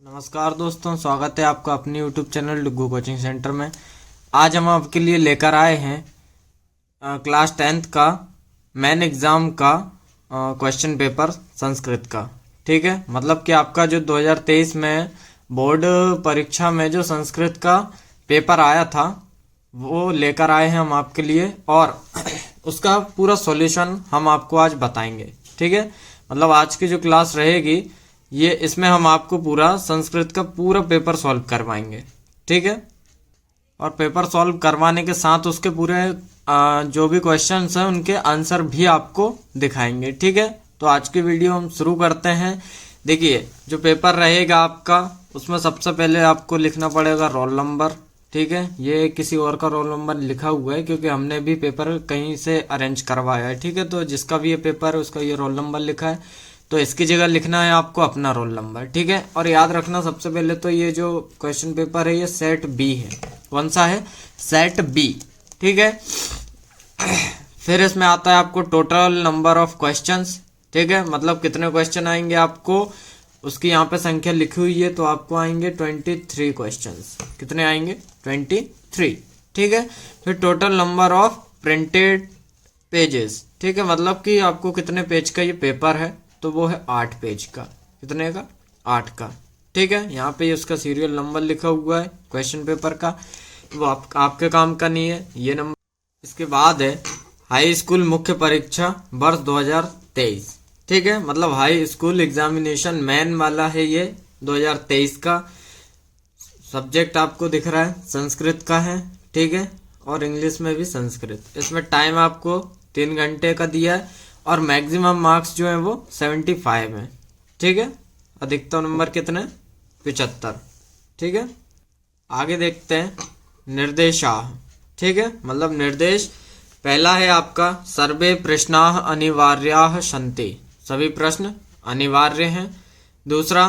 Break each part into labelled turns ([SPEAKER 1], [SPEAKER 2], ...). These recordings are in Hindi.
[SPEAKER 1] नमस्कार दोस्तों, स्वागत है आपका अपने YouTube channel Duggu coaching centre में। आज हम आपके लिए लेकर आए हैं क्लास 10th का मेन एग्ज़ाम का क्वेश्चन पेपर संस्कृत का। ठीक है, मतलब कि आपका जो 2023 में बोर्ड परीक्षा में जो संस्कृत का पेपर आया था वो लेकर आए हैं हम आपके लिए, और उसका पूरा सॉल्यूशन हम आपको आज बताएंगे। ठीक है, मतलब आज की जो क्लास रहेगी ये इसमें हम आपको पूरा संस्कृत का पूरा पेपर सॉल्व करवाएंगे। ठीक है, और पेपर सॉल्व करवाने के साथ उसके पूरे जो भी क्वेश्चंस हैं उनके आंसर भी आपको दिखाएंगे। ठीक है, तो आज की वीडियो हम शुरू करते हैं। देखिए, जो पेपर रहेगा आपका उसमें सबसे पहले आपको लिखना पड़ेगा रोल नंबर। ठीक है, ये किसी और का रोल नंबर लिखा हुआ है क्योंकि हमने भी पेपर कहीं से अरेंज करवाया है। ठीक है, तो जिसका भी ये पेपर है उसका ये रोल नंबर लिखा है, तो इसकी जगह लिखना है आपको अपना रोल नंबर। ठीक है, और याद रखना सबसे पहले तो ये जो क्वेश्चन पेपर है ये सेट बी है। कौन सा है? Set B. ठीक है, फिर इसमें आता है आपको टोटल नंबर ऑफ क्वेश्चंस। ठीक है, मतलब कितने क्वेश्चन आएंगे आपको, उसकी यहाँ पे संख्या लिखी हुई है, तो आपको आएंगे 23 क्वेश्चंस। कितने आएंगे? 23। ठीक है, फिर total number of printed pages. ठीक है, मतलब कि आपको कितने पेज का ये पेपर है, तो वो है 8 पेज का। कितने का? 8 का। ठीक है, यहाँ पे उसका सीरियल नंबर लिखा हुआ है क्वेश्चन पेपर का, वो आपके काम का नहीं है ये नंबर। इसके बाद है हाई स्कूल मुख्य परीक्षा वर्ष 2023। ठीक है, मतलब हाई स्कूल एग्जामिनेशन मेन वाला है ये 2023 का। सब्जेक्ट आपको दिख रहा है संस्कृत का है। ठीक है, और इंग्लिश में भी संस्कृत। इसमें टाइम आपको 3 घंटे का दिया है और मैक्सिमम मार्क्स जो है वो 75 है। ठीक है, अधिकतम नंबर कितने? 75। ठीक है, आगे देखते हैं निर्देशाः। ठीक है, मतलब निर्देश पहला है आपका सर्वे प्रश्नाः अनिवार्याः सन्ति। सभी प्रश्न अनिवार्य हैं। दूसरा,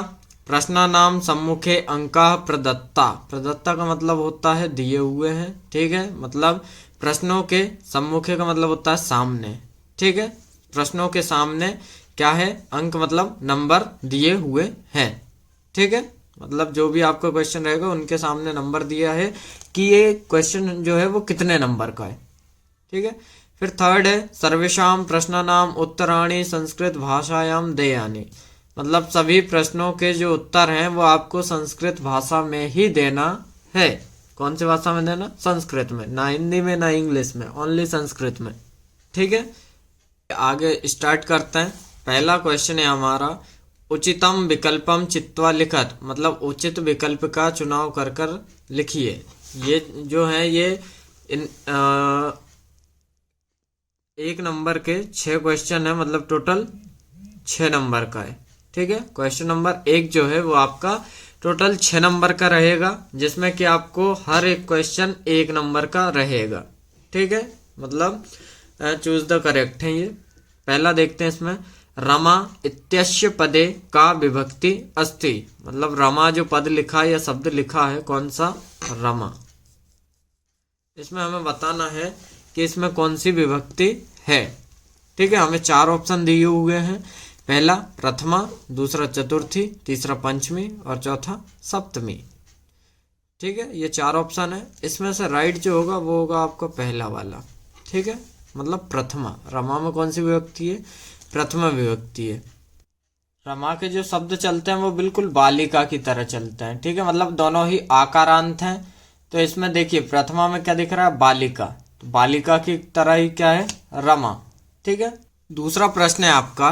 [SPEAKER 1] प्रश्नानां सम्मुखे अंकाः प्रदत्ता। प्रदत्ता का मतलब होता है दिए हुए हैं। ठीक है, मतलब प्रश्नों के सम्मुखे का मतलब होता है सामने। ठीक है, प्रश्नों के सामने क्या है? अंक, मतलब नंबर दिए हुए हैं। ठीक है, मतलब जो भी आपका क्वेश्चन रहेगा उनके सामने नंबर दिया है कि ये क्वेश्चन जो है वो कितने नंबर का है। ठीक है, फिर थर्ड है सर्वेषां प्रश्नानां उत्तराणि संस्कृत भाषायां देयानि। मतलब सभी प्रश्नों के जो उत्तर हैं वो आपको संस्कृत भाषा में ही देना है। कौन सी भाषा में देना? संस्कृत में, ना हिंदी में ना इंग्लिश में, ओनली संस्कृत में। ठीक है, आगे स्टार्ट करते हैं। पहला क्वेश्चन है हमारा उचितम विकल्पम चित्वा लिखत। मतलब उचित विकल्प का चुनाव कर कर लिखिए। ये जो है ये एक नंबर के 6 क्वेश्चन है, मतलब टोटल 6 नंबर का है। ठीक है, क्वेश्चन नंबर 1 जो है वो आपका टोटल 6 नंबर का रहेगा, जिसमें कि आपको हर एक क्वेश्चन 1 नंबर का रहेगा। ठीक है, मतलब चूज द करेक्ट है ये। पहला देखते हैं इसमें रमा इत्यस्य पदे का विभक्ति अस्ति। मतलब रमा जो पद लिखा है या शब्द लिखा है, कौन सा? रमा। इसमें हमें बताना है कि इसमें कौन सी विभक्ति है। ठीक है, हमें 4 ऑप्शन दिए हुए हैं। पहला प्रथमा, दूसरा चतुर्थी, तीसरा पंचमी और चौथा सप्तमी। ठीक है, ये 4 ऑप्शन है। इसमें से राइट जो होगा वो होगा आपका पहला वाला। ठीक है, मतलब प्रथमा। रमा में कौन सी विभक्ति है? प्रथमा विभक्ति है। रमा के जो शब्द चलते हैं वो बिल्कुल बालिका की तरह चलते हैं। ठीक है, मतलब दोनों ही आकारांत हैं। तो इसमें देखिए प्रथमा में क्या दिख रहा है? बालिका। तो बालिका की तरह ही क्या है? रमा। ठीक है, दूसरा प्रश्न है आपका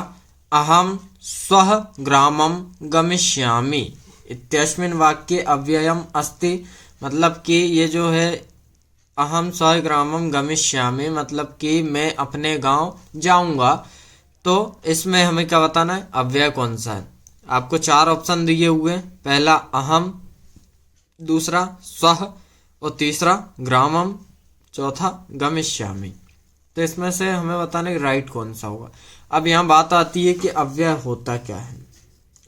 [SPEAKER 1] अहम स्वः ग्रामम गमिष्यामि इत्यस्मिन् वाक्ये अव्ययम अस्ति। मतलब कि ये जो है अहम स्वः ग्रामम गमिष्यामि, मतलब कि मैं अपने गांव जाऊंगा। तो इसमें हमें क्या बताना है? अव्यय कौन सा है? आपको 4 ऑप्शन दिए हुए हैं। पहला अहम, दूसरा स्वः और तीसरा ग्रामम, चौथा गमिष्यामि। तो इसमें से हमें बताना है राइट कौन सा होगा। अब यहाँ बात आती है कि अव्यय होता क्या है।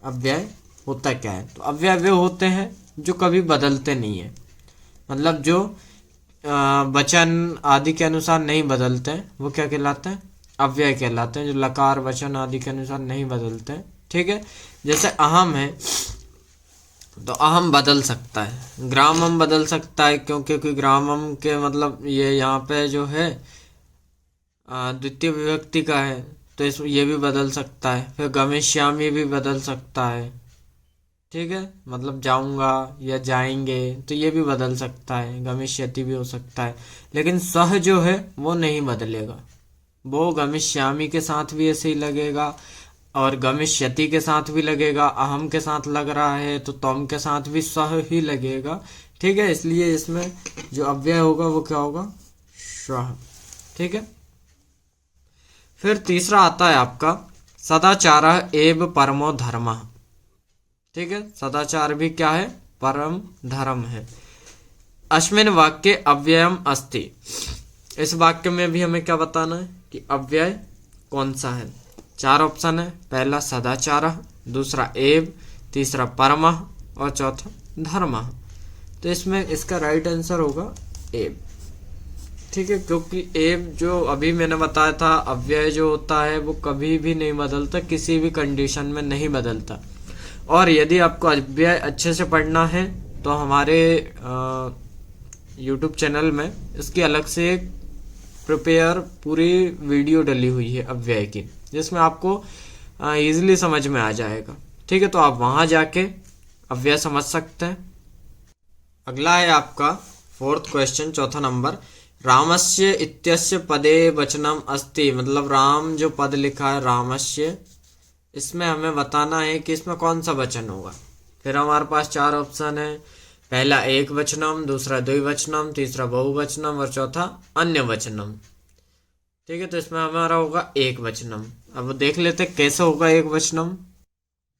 [SPEAKER 1] अव्यय होता क्या है? तो अव्यय वे होते हैं जो कभी बदलते नहीं है, मतलब जो वचन आदि के अनुसार नहीं बदलते हैं, वो क्या कहलाते हैं? अव्यय कहलाते हैं। जो लकार वचन आदि के अनुसार नहीं बदलते हैं। ठीक है, जैसे अहम है, तो अहम बदल सकता है, ग्रामम बदल सकता है, क्योंकि ग्रामम के मतलब ये यहाँ पे जो है द्वितीय विभक्ति का है, तो इस ये भी बदल सकता है। फिर गमिष्यामी भी बदल सकता है, ठीक है, मतलब जाऊंगा या जाएंगे, तो ये भी बदल सकता है, गमिष्यति भी हो सकता है। लेकिन सह जो है वो नहीं बदलेगा, वो गमिष्यामी के साथ भी ऐसे ही लगेगा और गमिष्यति के साथ भी लगेगा। अहम के साथ लग रहा है तो तम के साथ भी सह ही लगेगा, ठीक है। इसलिए इसमें जो अव्यय होगा वो क्या होगा, श्वः, ठीक है। फिर तीसरा आता है आपका सदाचारः एव परमो धर्मः, ठीक है। सदाचार भी क्या है, परम धर्म है। अस्मिन् वाक्ये अव्ययम अस्ति, इस वाक्य में भी हमें क्या बताना है कि अव्यय कौन सा है। 4 ऑप्शन है, पहला सदाचारः, दूसरा एव, तीसरा परमः और चौथा धर्मः। तो इसमें इसका राइट आंसर होगा एव, ठीक है, क्योंकि एव जो अभी मैंने बताया था, अव्यय जो होता है वो कभी भी नहीं बदलता, किसी भी कंडीशन में नहीं बदलता। और यदि आपको अव्यय अच्छे से पढ़ना है तो हमारे YouTube चैनल में इसकी अलग से एक प्रिपेयर पूरी वीडियो डली हुई है अव्यय की, जिसमें आपको इजीली समझ में आ जाएगा, ठीक है। तो आप वहां जाके अव्यय समझ सकते हैं। अगला है आपका 4th क्वेश्चन, चौथा नंबर। रामस्य इत्यस्य पदे वचनम अस्ति, मतलब राम जो पद लिखा है रामस्य, इसमें हमें बताना है कि इसमें कौन सा वचन होगा। फिर हमारे पास 4 ऑप्शन है, पहला एक वचनम, दूसरा द्विवचनम, तीसरा बहुवचनम और चौथा अन्य वचनम, ठीक है। तो इसमें हमारा होगा एक वचनम। अब देख लेते कैसे होगा एक वचनम।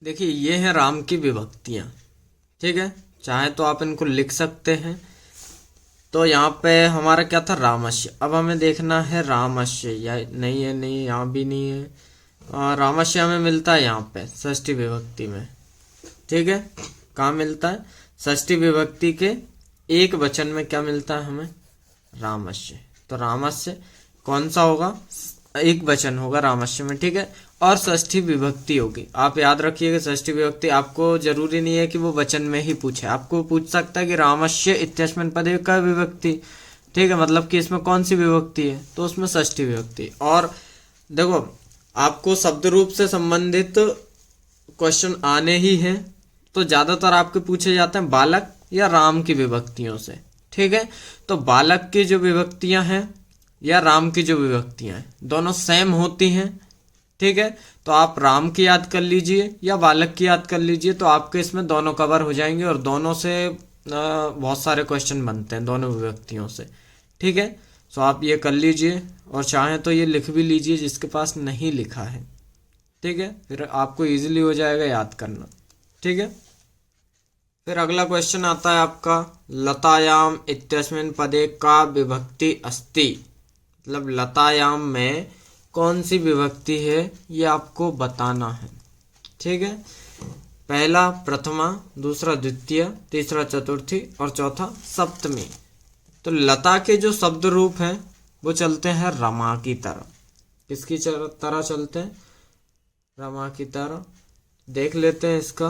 [SPEAKER 1] देखिए ये है राम की विभक्तियां, ठीक है, चाहे तो आप इनको लिख सकते हैं। तो यहाँ पे हमारा क्या था, रामस्य। अब हमें देखना है रामस्य, या नहीं है, नहीं यहाँ भी नहीं है। रामस्य हमें मिलता है यहाँ पे षष्ठी विभक्ति में, ठीक है। कहाँ मिलता है, षष्ठी विभक्ति के एक वचन में क्या मिलता है हमें, रामस्य। तो रामस्य कौन सा होगा, एक वचन होगा रामस्य में, ठीक है। और षष्ठी विभक्ति होगी, आप याद रखिएगा षष्ठी विभक्ति आपको जरूरी नहीं है कि वो वचन में ही पूछे, आपको पूछ सकता है कि रामस्य इत्यस्मिन् पदे का विभक्ति, ठीक है, मतलब कि इसमें कौन सी विभक्ति है, तो उसमें षष्ठी विभक्ति। और देखो आपको शब्द रूप से संबंधित क्वेश्चन आने ही हैं, तो ज्यादातर आपके पूछे जाते हैं बालक या राम की विभक्तियों से, ठीक है। तो बालक की जो विभक्तियां हैं या राम की जो विभक्तियां हैं, दोनों सेम होती हैं, ठीक है। तो आप राम की याद कर लीजिए या बालक की याद कर लीजिए, तो आपके इसमें दोनों कवर हो जाएंगे और दोनों से बहुत सारे क्वेश्चन बनते हैं दोनों विभक्तियों से, ठीक है। तो आप ये कर लीजिए और चाहें तो ये लिख भी लीजिए जिसके पास नहीं लिखा है, ठीक है, फिर आपको इजीली हो जाएगा याद करना, ठीक है। फिर अगला क्वेश्चन आता है आपका लतायाम इत्यस्मिन् पदे का विभक्ति अस्ति, मतलब लतायाम में कौन सी विभक्ति है ये आपको बताना है, ठीक है। पहला प्रथमा, दूसरा द्वितीय, तीसरा चतुर्थी और चौथा सप्तमी। तो लता के जो शब्द रूप हैं वो चलते हैं रमा की तरह। किसकी तरह चलते हैं, रमा की तरह। देख लेते हैं इसका।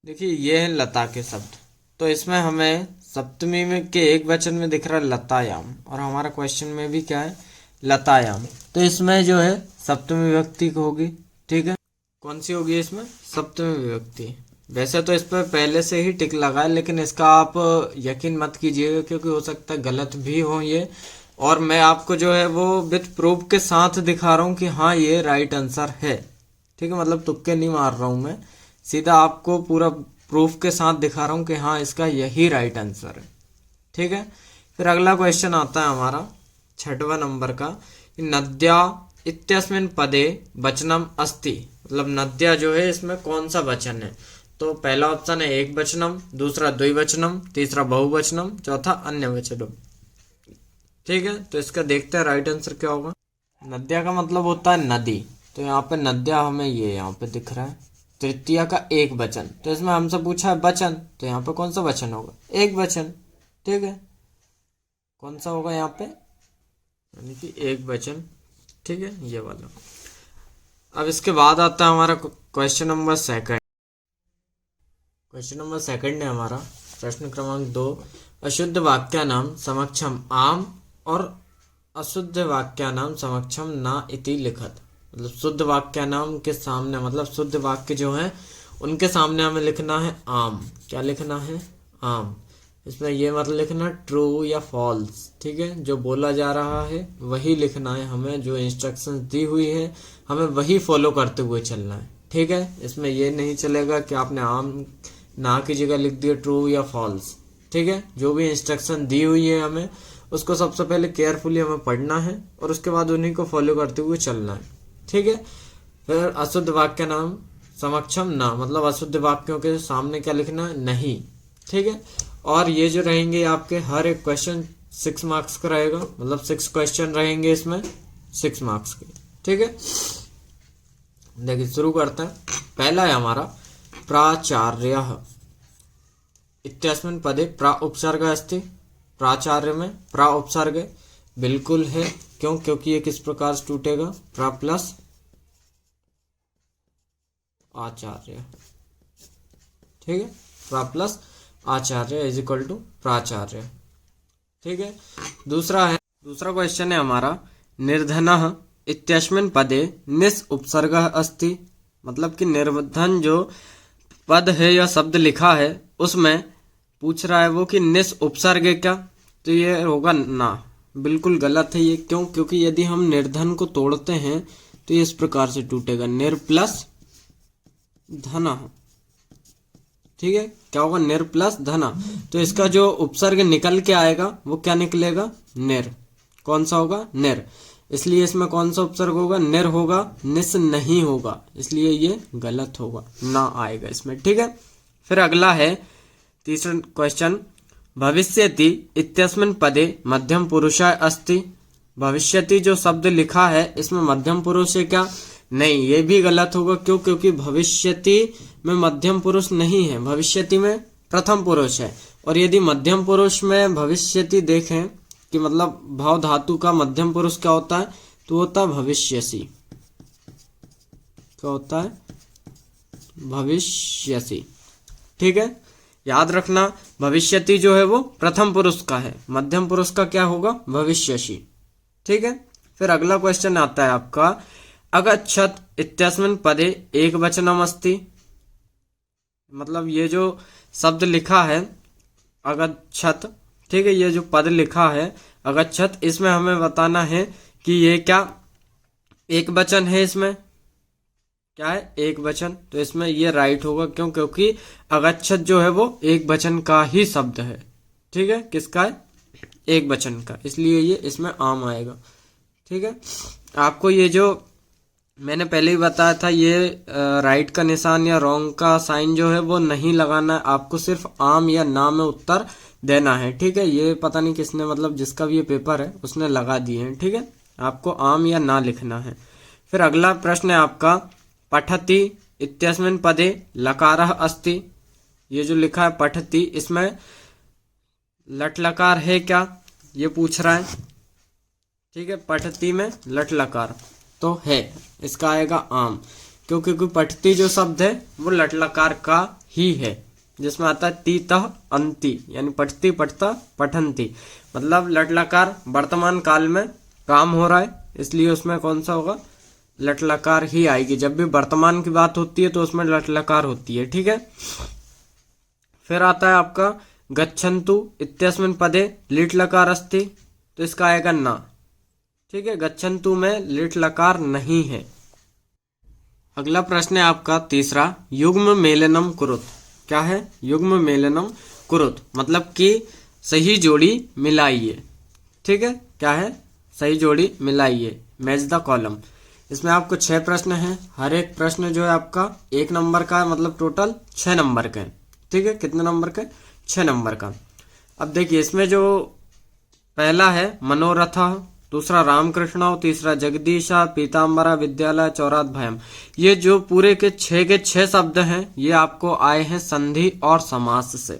[SPEAKER 1] देखिए ये है लता के शब्द, तो इसमें हमें सप्तमी में के एक वचन में दिख रहा है लतायाम, और हमारा क्वेश्चन में भी क्या है, लतायाम। तो इसमें जो है सप्तमी विभक्ति होगी, ठीक है। कौन सी होगी इसमें, सप्तमी विभक्ति। वैसे तो इस पर पहले से ही टिक लगा है, लेकिन इसका आप यकीन मत कीजिएगा क्योंकि हो सकता है गलत भी हो ये, और मैं आपको जो है वो विद प्रूफ के साथ दिखा रहा हूँ कि हाँ ये राइट आंसर है, ठीक है। मतलब तुक्के नहीं मार रहा हूँ मैं, सीधा आपको पूरा प्रूफ के साथ दिखा रहा हूँ कि हाँ इसका यही राइट आंसर है, ठीक है। फिर अगला क्वेश्चन आता है हमारा 6वां नंबर का, नद्या इत्यस्मिन् पदे वचनम अस्ति, मतलब नद्या जो है इसमें कौन सा वचन है। तो पहला ऑप्शन है एक वचनम, दूसरा द्विवचनम, तीसरा बहुवचनम, चौथा अन्य वचनम, ठीक है। तो इसका देखते हैं राइट आंसर क्या होगा। नद्या का मतलब होता है नदी, तो यहाँ पे नद्या हमें ये यहाँ पे दिख रहा है। तृतीया का एक वचन, तो इसमें हमसे पूछा है वचन, तो यहाँ पे कौन सा वचन होगा, एक वचन, ठीक है। कौन सा होगा यहाँ पे, यानी कि एक वचन, ठीक है, ये वाला। अब इसके बाद आता है हमारा question number 2। Question number second है हमारा, प्रश्न क्रमांक 2। अशुद्ध वाक्यानाम समक्षम आम और अशुद्ध वाक्यानाम समक्षम ना इति लिखत। मतलब शुद्ध वाक्यानाम के सामने, मतलब शुद्ध वाक्य जो है उनके सामने हमें लिखना है आम। क्या लिखना है? आम। इसमें ये मत लिखना ट्रू या फॉल्स, ठीक है। जो बोला जा रहा है वही लिखना है हमें, जो इंस्ट्रक्शंस दी हुई है हमें वही फॉलो करते हुए चलना है, ठीक है। इसमें ये नहीं चलेगा कि आपने आम ना की जगह लिख दिया ट्रू या फॉल्स, ठीक है। जो भी इंस्ट्रक्शन दी हुई है हमें उसको सबसे पहले केयरफुली हमें पढ़ना है और उसके बाद उन्हीं को फॉलो करते हुए चलना है, ठीक है। फिर अशुद्ध वाक्य नाम समक्षम ना, मतलब अशुद्ध वाक्यों के सामने क्या लिखना है? नहीं, ठीक है। और ये जो रहेंगे आपके हर एक क्वेश्चन 6 मार्क्स का रहेगा, मतलब 6 क्वेश्चन रहेंगे इसमें 6 मार्क्स के, ठीक है। देखिए शुरू करते हैं। पहला है हमारा प्राचार्यः इत्यस्मिन् पदे प्रा उपसर्ग अस्ति। प्राचार्य में प्रा उपसर्ग बिल्कुल है, क्यों? क्योंकि ये किस प्रकार से टूटेगा? प्रा प्लस आचार्य, ठीक है। प्रा प्लस आचार्य इज इक्वल टू प्राचार्य, ठीक है। दूसरा क्वेश्चन है हमारा निर्धनः इत्यस्मिन् पदे निस उपसर्गः अस्ति। मतलब कि निर्धन जो पद है या शब्द लिखा है उसमें पूछ रहा है वो कि निस उपसर्ग है क्या? तो ये होगा ना, बिल्कुल गलत है ये। क्यों? क्योंकि यदि हम निर्धन को तोड़ते हैं तो ये इस प्रकार से टूटेगा, निर प्लस धना, ठीक है। क्या होगा? निर प्लस धना। तो इसका जो उपसर्ग निकल के आएगा वो क्या निकलेगा? निर। कौन सा होगा? निर। इसलिए इसमें कौन सा उपसर्ग होगा? निर होगा, निस नहीं होगा, इसलिए ये गलत होगा, ना आएगा इसमें, ठीक है। फिर अगला है तीसरा क्वेश्चन, भविष्यति इत्यस्मिन् पदे मध्यम पुरुषः अस्ति। भविष्यति जो शब्द लिखा है इसमें मध्यम पुरुष है क्या? नहीं, ये भी गलत होगा। क्यों? क्योंकि भविष्यति में मध्यम पुरुष नहीं है, भविष्यति में प्रथम पुरुष है। और यदि मध्यम पुरुष में भविष्यति देखें कि मतलब भाव धातु का मध्यम पुरुष क्या होता है, तो होता है भविष्यसि। क्या होता है? भविष्यसि, ठीक है। याद रखना भविष्यति जो है वो प्रथम पुरुष का है, मध्यम पुरुष का क्या होगा? भविष्यसि, ठीक है। फिर अगला क्वेश्चन आता है आपका, अगच्छत इत्यस्मिन् पदे एकवचनम् अस्ति। मतलब ये जो शब्द लिखा है अगच्छत, ठीक है, ये जो पद लिखा है अगच्छत, इसमें हमें बताना है कि ये क्या एक वचन है। इसमें क्या है? एक वचन। तो इसमें ये राइट होगा। क्यों? क्योंकि अगच्छत जो है वो एक वचन का ही शब्द है, ठीक है। किसका है? एक वचन का, इसलिए ये इसमें आम आएगा, ठीक है। आपको ये जो मैंने पहले ही बताया था, ये राइट का निशान या रॉन्ग का साइन जो है वो नहीं लगाना है, आपको सिर्फ आम या ना में उत्तर देना है, ठीक है। ये पता नहीं किसने, मतलब जिसका भी ये पेपर है उसने लगा दिए हैं, ठीक है। आपको आम या ना लिखना है। फिर अगला प्रश्न है आपका, पठति इत्यस्मिन् पदे लकारः अस्ति। ये जो लिखा है पठति, इसमें लट लकार है क्या? ये पूछ रहा है, ठीक है। पठति में लट लकार तो है, इसका आएगा आम। क्योंकि पठति जो शब्द है वो लट लकार का ही है, जिसमें आता है ती तह अंति, यानी पठती पठता पठंती। मतलब लट लकार वर्तमान काल में काम हो रहा है, इसलिए उसमें कौन सा होगा? लट लकार ही आएगी। जब भी वर्तमान की बात होती है तो उसमें लट लकार होती है, ठीक है। फिर आता है आपका गच्छन्तु इत्यस्मिन् पदे लिट लकार अस्ति। तो इसका आएगा ना, ठीक है। गच्छन्तु में लिट लकार नहीं है। अगला प्रश्न है आपका तीसरा, युग्म मेलनम कुरुत। क्या है? युग्म मेलनम कुरुत, मतलब कि सही जोड़ी मिलाइए, ठीक है। क्या है? सही जोड़ी मिलाइए, मैच द कॉलम। इसमें आपको 6 प्रश्न हैं। हर एक प्रश्न जो है आपका 1 नंबर का है, मतलब टोटल 6 नंबर का है, ठीक है। कितने नंबर का? 6 नंबर का। अब देखिए इसमें जो पहला है मनोरथ, दूसरा रामकृष्ण, तीसरा जगदीशा, पीताम्बरा विद्यालय, चौरात भयम। ये जो पूरे के 6 शब्द हैं ये आपको आए हैं संधि और समास से।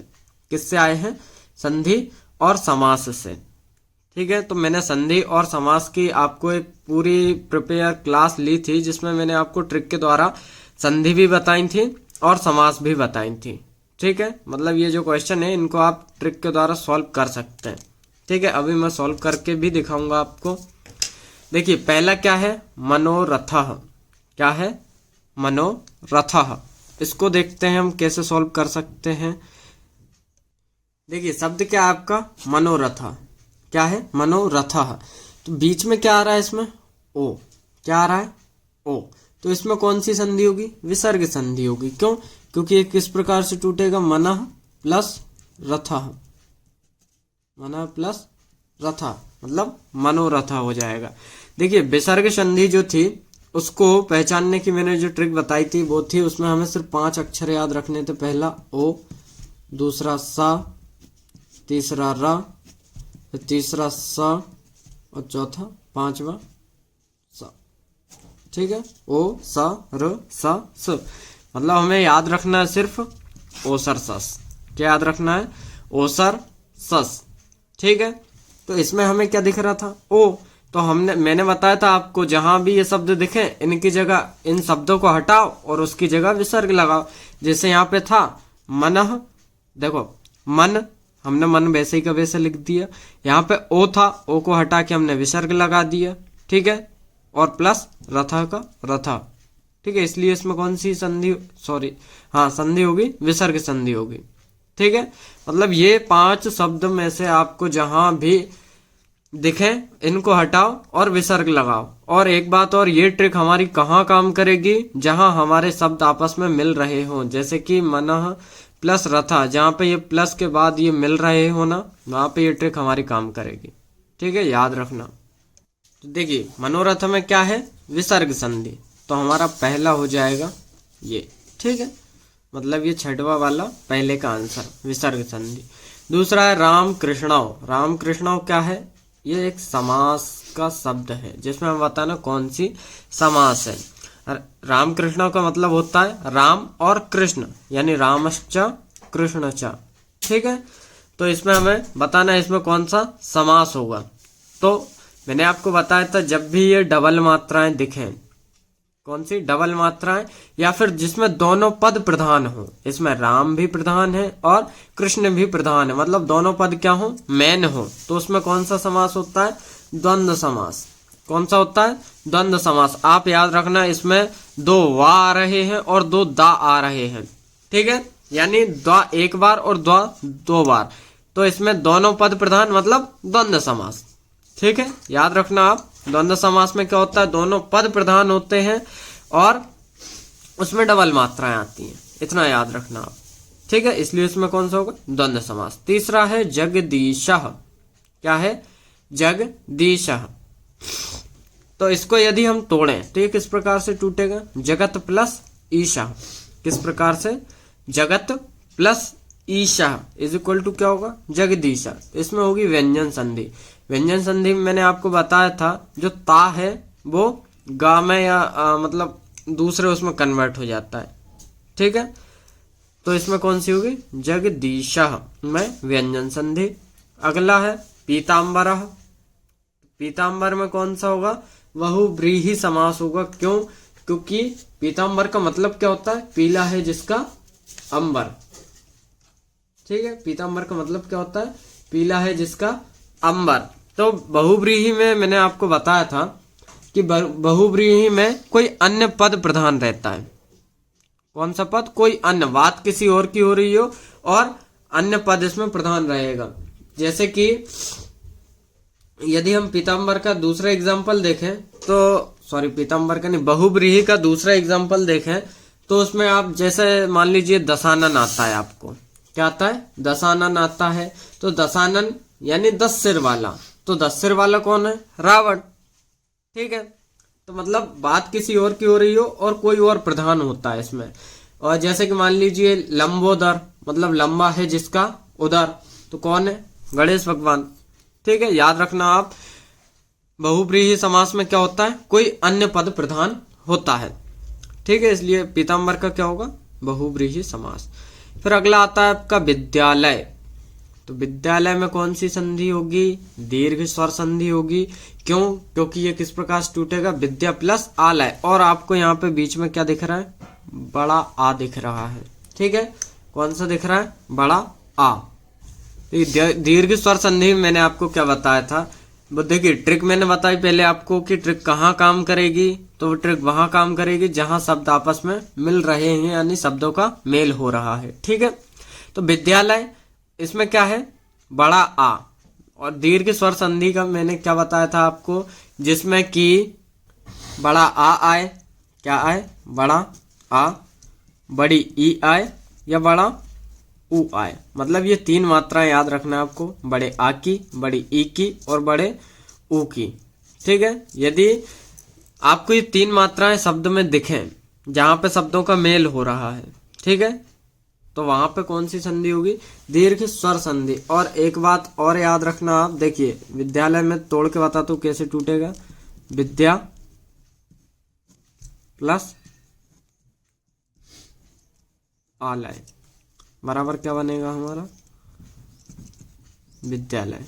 [SPEAKER 1] किससे आए हैं? संधि और समास से, ठीक है। तो मैंने संधि और समास की आपको एक पूरी प्रिपेयर क्लास ली थी, जिसमें मैंने आपको ट्रिक के द्वारा संधि भी बताई थी और समास भी बताई थी, ठीक है, मतलब ये जो क्वेश्चन है इनको आप ट्रिक के द्वारा सॉल्व कर सकते हैं। ठीक है, अभी मैं सॉल्व करके भी दिखाऊंगा आपको। देखिए पहला क्या है, मनोरथः। क्या है, मनोरथः। इसको देखते हैं हम कैसे सॉल्व कर सकते हैं। देखिए शब्द क्या है आपका, मनोरथः। क्या है, मनोरथः। तो बीच में क्या आ रहा है इसमें, ओ। क्या आ रहा है, ओ। तो इसमें कौन सी संधि होगी, विसर्ग संधि होगी। क्यों, क्योंकि ये किस प्रकार से टूटेगा, मनः प्लस रथः। मनः प्लस रथः मतलब मनोरथः हो जाएगा। देखिए विसर्ग संधि जो थी उसको पहचानने की मैंने जो ट्रिक बताई थी वो थी, उसमें हमें सिर्फ 5 अक्षर याद रखने थे। पहला ओ, दूसरा सा, तीसरा र, तीसरा स और चौथा पांचवा स। ठीक है, ओ स र स स। मतलब हमें याद रखना है सिर्फ ओसर सस। क्या याद रखना है, ओसर सस। ठीक है, तो इसमें हमें क्या दिख रहा था, ओ। तो मैंने बताया था आपको जहां भी ये शब्द दिखे इनकी जगह इन शब्दों को हटाओ और उसकी जगह विसर्ग लगाओ। जैसे यहाँ पे था मनः, देखो मन, हमने मन वैसे ही का वैसे लिख दिया। यहाँ पे ओ था, ओ को हटा के हमने विसर्ग लगा दिया। ठीक है, और प्लस रथा का रथा। ठीक है, इसलिए इसमें कौन सी संधि, सॉरी हाँ संधि होगी, विसर्ग संधि होगी। ठीक है, मतलब ये 5 शब्द में से आपको जहां भी दिखे इनको हटाओ और विसर्ग लगाओ। और एक बात और, ये ट्रिक हमारी कहाँ काम करेगी, जहां हमारे शब्द आपस में मिल रहे हों। जैसे कि मनः प्लस रथा, जहां पे ये प्लस के बाद ये मिल रहे हो ना, वहां पे ये ट्रिक हमारी काम करेगी। ठीक है, याद रखना। तो देखिए मनोरथ में क्या है, विसर्ग संधि। तो हमारा पहला हो जाएगा ये। ठीक है, मतलब ये 6वां वाला पहले का आंसर, विसर्ग संधि। दूसरा है राम कृष्णाओ। राम कृष्णाओ क्या है, ये एक समास का शब्द है जिसमें हम बताना कौन सी समास है। राम कृष्ण का मतलब होता है राम और कृष्ण, यानी रामश्च कृष्णच। ठीक है, तो इसमें हमें बताना है इसमें कौन सा समास होगा। तो मैंने आपको बताया था जब भी ये डबल मात्राएं दिखें, कौन सी डबल मात्राएं, या फिर जिसमें दोनों पद प्रधान हो। इसमें राम भी प्रधान है और कृष्ण भी प्रधान है, मतलब दोनों पद क्या हो, मेन हो। तो उसमें कौन सा समास होता है, द्वंद्व समास। कौन सा होता है, द्वंद्व समास। आप याद रखना इसमें 2 वा आ रहे हैं और 2 दा आ रहे हैं। ठीक है, यानी द्वा एक बार और द्वा 2 बार। तो इसमें दोनों पद प्रधान मतलब द्वंद्व समास। ठीक है, याद रखना आप, द्वंद्व समास में क्या होता है, दोनों पद प्रधान होते हैं और उसमें डबल मात्राएं आती हैं। इतना याद रखना आप। ठीक है, इसलिए इसमें कौन सा होगा, द्वंद्व समास। तीसरा है जगदीशः। क्या है, जगदीशः। तो इसको यदि हम तोड़ें तो ये किस प्रकार से टूटेगा, जगत प्लस ईशा। किस प्रकार से, जगत प्लस ईशा इज इक्वल टू क्या होगा, जगदीशा। इसमें होगी व्यंजन संधि। व्यंजन संधि में मैंने आपको बताया था जो ता है वो गा में या मतलब दूसरे उसमें कन्वर्ट हो जाता है। ठीक है, तो इसमें कौन सी होगी, जगदीशः में व्यंजन संधि। अगला है पीताम्बरः। पीताम्बर में कौन सा होगा, बहुव्रीहि समास होगा। क्यों, क्योंकि पीताम्बर का मतलब क्या होता है, पीला है जिसका अंबर। ठीक है, पीताम्बर का मतलब क्या होता है, पीला है जिसका अंबर। तो बहुव्रीहि में मैंने आपको बताया था कि बहुव्रीहि में कोई अन्य पद प्रधान रहता है। कौन सा पद, कोई अन्य, बात किसी और की हो रही हो और अन्य पद इसमें प्रधान रहेगा। जैसे कि यदि हम पीताम्बर का दूसरा एग्जाम्पल देखें तो, सॉरी पीताम्बर का नहीं, बहुव्रीहि का दूसरा एग्जाम्पल देखें तो उसमें आप जैसे मान लीजिए दशानन आता है, आपको क्या आता है, दशानन आता है। तो दशानन यानी 10 सिर वाला। तो 10 सिर वाला कौन है, रावण। ठीक है, तो मतलब बात किसी और की हो रही हो और कोई और प्रधान होता है इसमें। और जैसे कि मान लीजिए लंबोदर, मतलब लंबा है जिसका उदर, तो कौन है, गणेश भगवान। ठीक है, याद रखना आप, बहुव्रीहि समास में क्या होता है, कोई अन्य पद प्रधान होता है। ठीक है, इसलिए पीताम्बर का क्या होगा, बहुव्रीहि समास। फिर अगला आता है आपका विद्यालय। तो विद्यालय में कौन सी संधि होगी, दीर्घ स्वर संधि होगी। क्यों, क्योंकि ये किस प्रकार से टूटेगा, विद्या प्लस आलय। और आपको यहाँ पे बीच में क्या दिख रहा है, बड़ा आ दिख रहा है। ठीक है, कौन सा दिख रहा है, बड़ा आ। दीर्घ स्वर संधि मैंने आपको क्या बताया था, वो देखिए ट्रिक मैंने बताई पहले आपको कि ट्रिक कहाँ काम करेगी, तो वो ट्रिक वहां काम करेगी जहां शब्द आपस में मिल रहे हैं, यानी शब्दों का मेल हो रहा है। ठीक है, तो विद्यालय इसमें क्या है, बड़ा आ। और दीर्घ स्वर संधि का मैंने क्या बताया था आपको, जिसमें कि बड़ा आ आए, क्या आए, बड़ा आ, बड़ी ई आए या बड़ा ऊ आए। मतलब ये तीन मात्राएं याद रखना है आपको, बड़े आ की, बड़ी ई की और बड़े ऊ की। ठीक है, यदि आपको ये तीन मात्राएं शब्द में दिखें जहां पे शब्दों का मेल हो रहा है, ठीक है, तो वहां पे कौन सी संधि होगी, दीर्घ स्वर संधि। और एक बात और याद रखना आप, देखिए विद्यालय में तोड़ के बताता हूं कैसे टूटेगा, विद्या प्लस आलय बराबर क्या बनेगा हमारा, विद्यालय।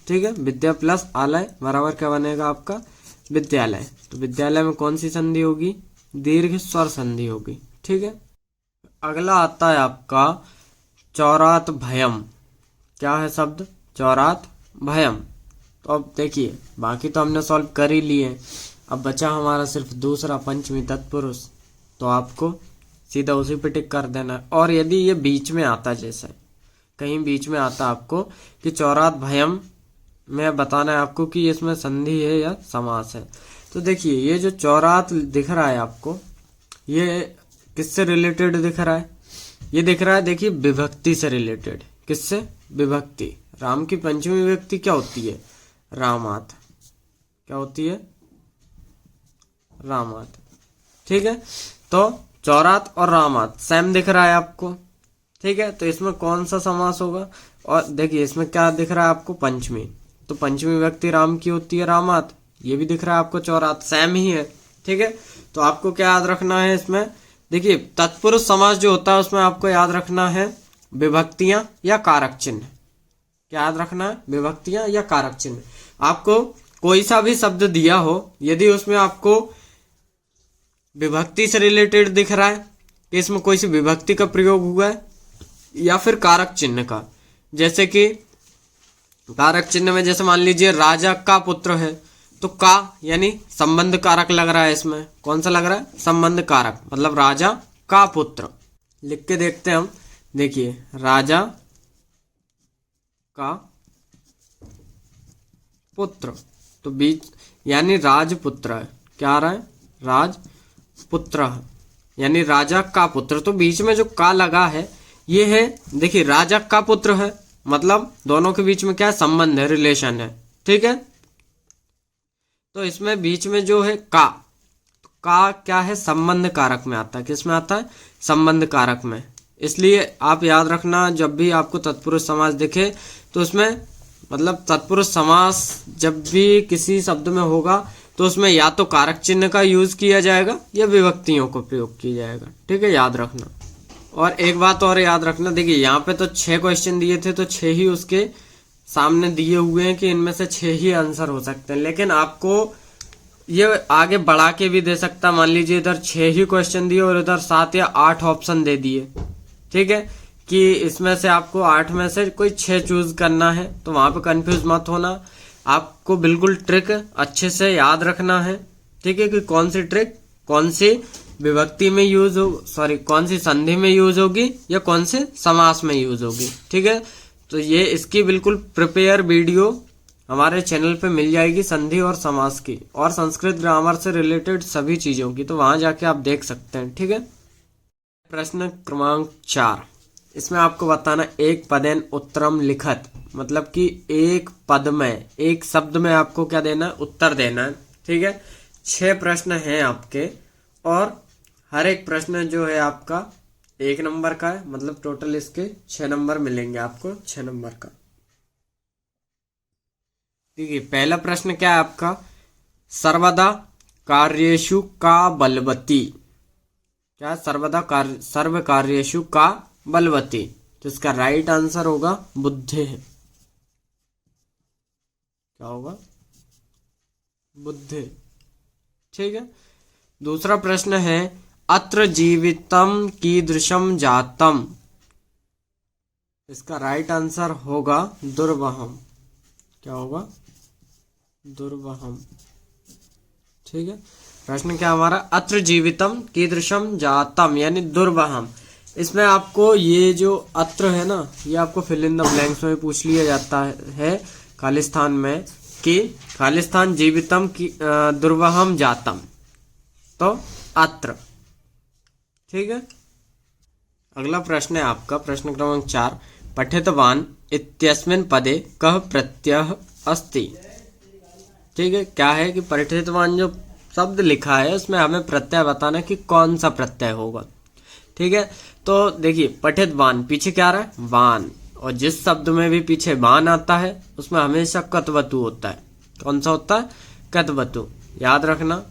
[SPEAKER 1] ठीक है, विद्या प्लस आलय बराबर क्या बनेगा आपका, विद्यालय। तो विद्यालय में कौन सी संधि होगी, दीर्घ स्वर संधि होगी। ठीक है, अगला आता है आपका चौरात भयम। क्या है शब्द, चौरात भयम। तो अब देखिए बाकी तो हमने सॉल्व कर ही लिए, अब बचा हमारा सिर्फ दूसरा पंचमी तत्पुरुष, तो आपको सीधा उसी पे टिक कर देना है। और यदि ये बीच में आता, जैसे कहीं बीच में आता आपको कि चौरात भयम, में बताना है आपको कि इसमें संधि है या समास है। तो देखिए ये जो चौरात दिख रहा है आपको, ये किससे रिलेटेड दिख रहा है, ये दिख रहा है देखिए विभक्ति से रिलेटेड। किससे, विभक्ति। राम की पंचमी विभक्ति क्या होती है, रामात। क्या होती है, रामात। ठीक है, तो चौरात और रामात सेम दिख रहा है आपको। ठीक है, तो इसमें कौन सा समास होगा, और देखिए इसमें क्या दिख रहा है आपको, पंचमी। तो पंचमी विभक्ति राम की होती है रामात, ये भी दिख रहा है आपको चौरात, सेम ही है। ठीक है, तो आपको क्या याद रखना है इसमें, देखिए तत्पुरुष समास जो होता है उसमें आपको याद रखना है विभक्तियां या कारक चिन्ह। क्या याद रखना है, विभक्तियां या कारक चिन्ह। आपको कोई सा भी शब्द दिया हो, यदि उसमें आपको विभक्ति से रिलेटेड दिख रहा है कि इसमें कोई सी विभक्ति का प्रयोग हुआ है या फिर कारक चिन्ह का, जैसे कि कारक चिन्ह में जैसे मान लीजिए राजा का पुत्र है, तो का यानी संबंध कारक लग रहा है इसमें। कौन सा लग रहा है, संबंध कारक, मतलब राजा का पुत्र। लिख के देखते हैं हम, देखिए राजा का पुत्र, तो बीच यानी राजपुत्र है। क्या आ रहा है, राजपुत्र, यानी राजा का पुत्र। तो बीच में जो का लगा है ये है, देखिए राजा का पुत्र है, मतलब दोनों के बीच में क्या है, संबंध है, रिलेशन है। ठीक है, तो इसमें बीच में जो है का क्या है, संबंध कारक में आता है। किस में आता है, संबंध कारक में। इसलिए आप याद रखना, जब भी आपको तत्पुरुष समास दिखे तो उसमें, मतलब तत्पुरुष समास जब भी किसी शब्द में होगा तो उसमें या तो कारक चिन्ह का यूज किया जाएगा या विभक्तियों को प्रयोग किया जाएगा। ठीक है, याद रखना। और एक बात और याद रखना, देखिए यहाँ पे तो 6 क्वेश्चन दिए थे, तो 6 ही उसके सामने दिए हुए हैं कि इनमें से 6 ही आंसर हो सकते हैं, लेकिन आपको ये आगे बढ़ा के भी दे सकता। मान लीजिए इधर 6 ही क्वेश्चन दिए और इधर 7 या 8 ऑप्शन दे दिए, ठीक है, कि इसमें से आपको 8 में से कोई 6 चूज करना है, तो वहां पे कंफ्यूज मत होना। आपको बिल्कुल ट्रिक अच्छे से याद रखना है। ठीक है, कि कौन सी ट्रिक कौन सी विभक्ति में यूज हो, सॉरी कौन सी संधि में यूज होगी या कौन से समास में यूज होगी। ठीक है, तो ये इसकी बिल्कुल प्रिपेयर वीडियो हमारे चैनल पे मिल जाएगी, संधि और समास की और संस्कृत ग्रामर से रिलेटेड सभी चीजों की, तो वहां जाके आप देख सकते हैं। ठीक है, प्रश्न क्रमांक 4, इसमें आपको बताना एक पदेन उत्तरम लिखत, मतलब कि एक पद में, एक शब्द में आपको क्या देना है, उत्तर देना है। ठीक है, 6 प्रश्न हैं आपके और हर एक प्रश्न जो है आपका 1 नंबर का है, मतलब टोटल इसके 6 नंबर मिलेंगे आपको, 6 नंबर का। देखिए पहला प्रश्न क्या है आपका, सर्वदा कार्येषु का बलवती। क्या, सर्वदा सर्व कार्येषु का बलवती, तो इसका राइट आंसर होगा बुद्धि। क्या होगा, बुद्धि। ठीक है, दूसरा प्रश्न है अत्र जीवितम कीदृशम जातम। इसका राइट आंसर होगा दुर्वहम। क्या होगा? दुर्वहम। ठीक है, प्रश्न क्या हमारा? अत्र जीवितम कीदृशम जातम यानी दुर्वहम। इसमें आपको ये जो अत्र है ना, ये आपको फिल इन द ब्लैंक्स में पूछ लिया जाता है खालिस्तान में कि खालिस्तान जीवितम की दुर्वहम जातम, तो अत्र। ठीक है, अगला प्रश्न है आपका प्रश्न क्रमांक 4। पठितवान इत्यस्मिन् पदे कः प्रत्ययः अस्ति। ठीक है, क्या है कि पठितवान जो शब्द लिखा है उसमें हमें प्रत्यय बताना कि कौन सा प्रत्यय होगा। ठीक है, तो देखिए पठितवान पीछे क्या आ रहा है? वान, और जिस शब्द में भी पीछे वान आता है उसमें हमेशा कतवतु होता है। कौन सा होता है? कतवतु, याद रखना।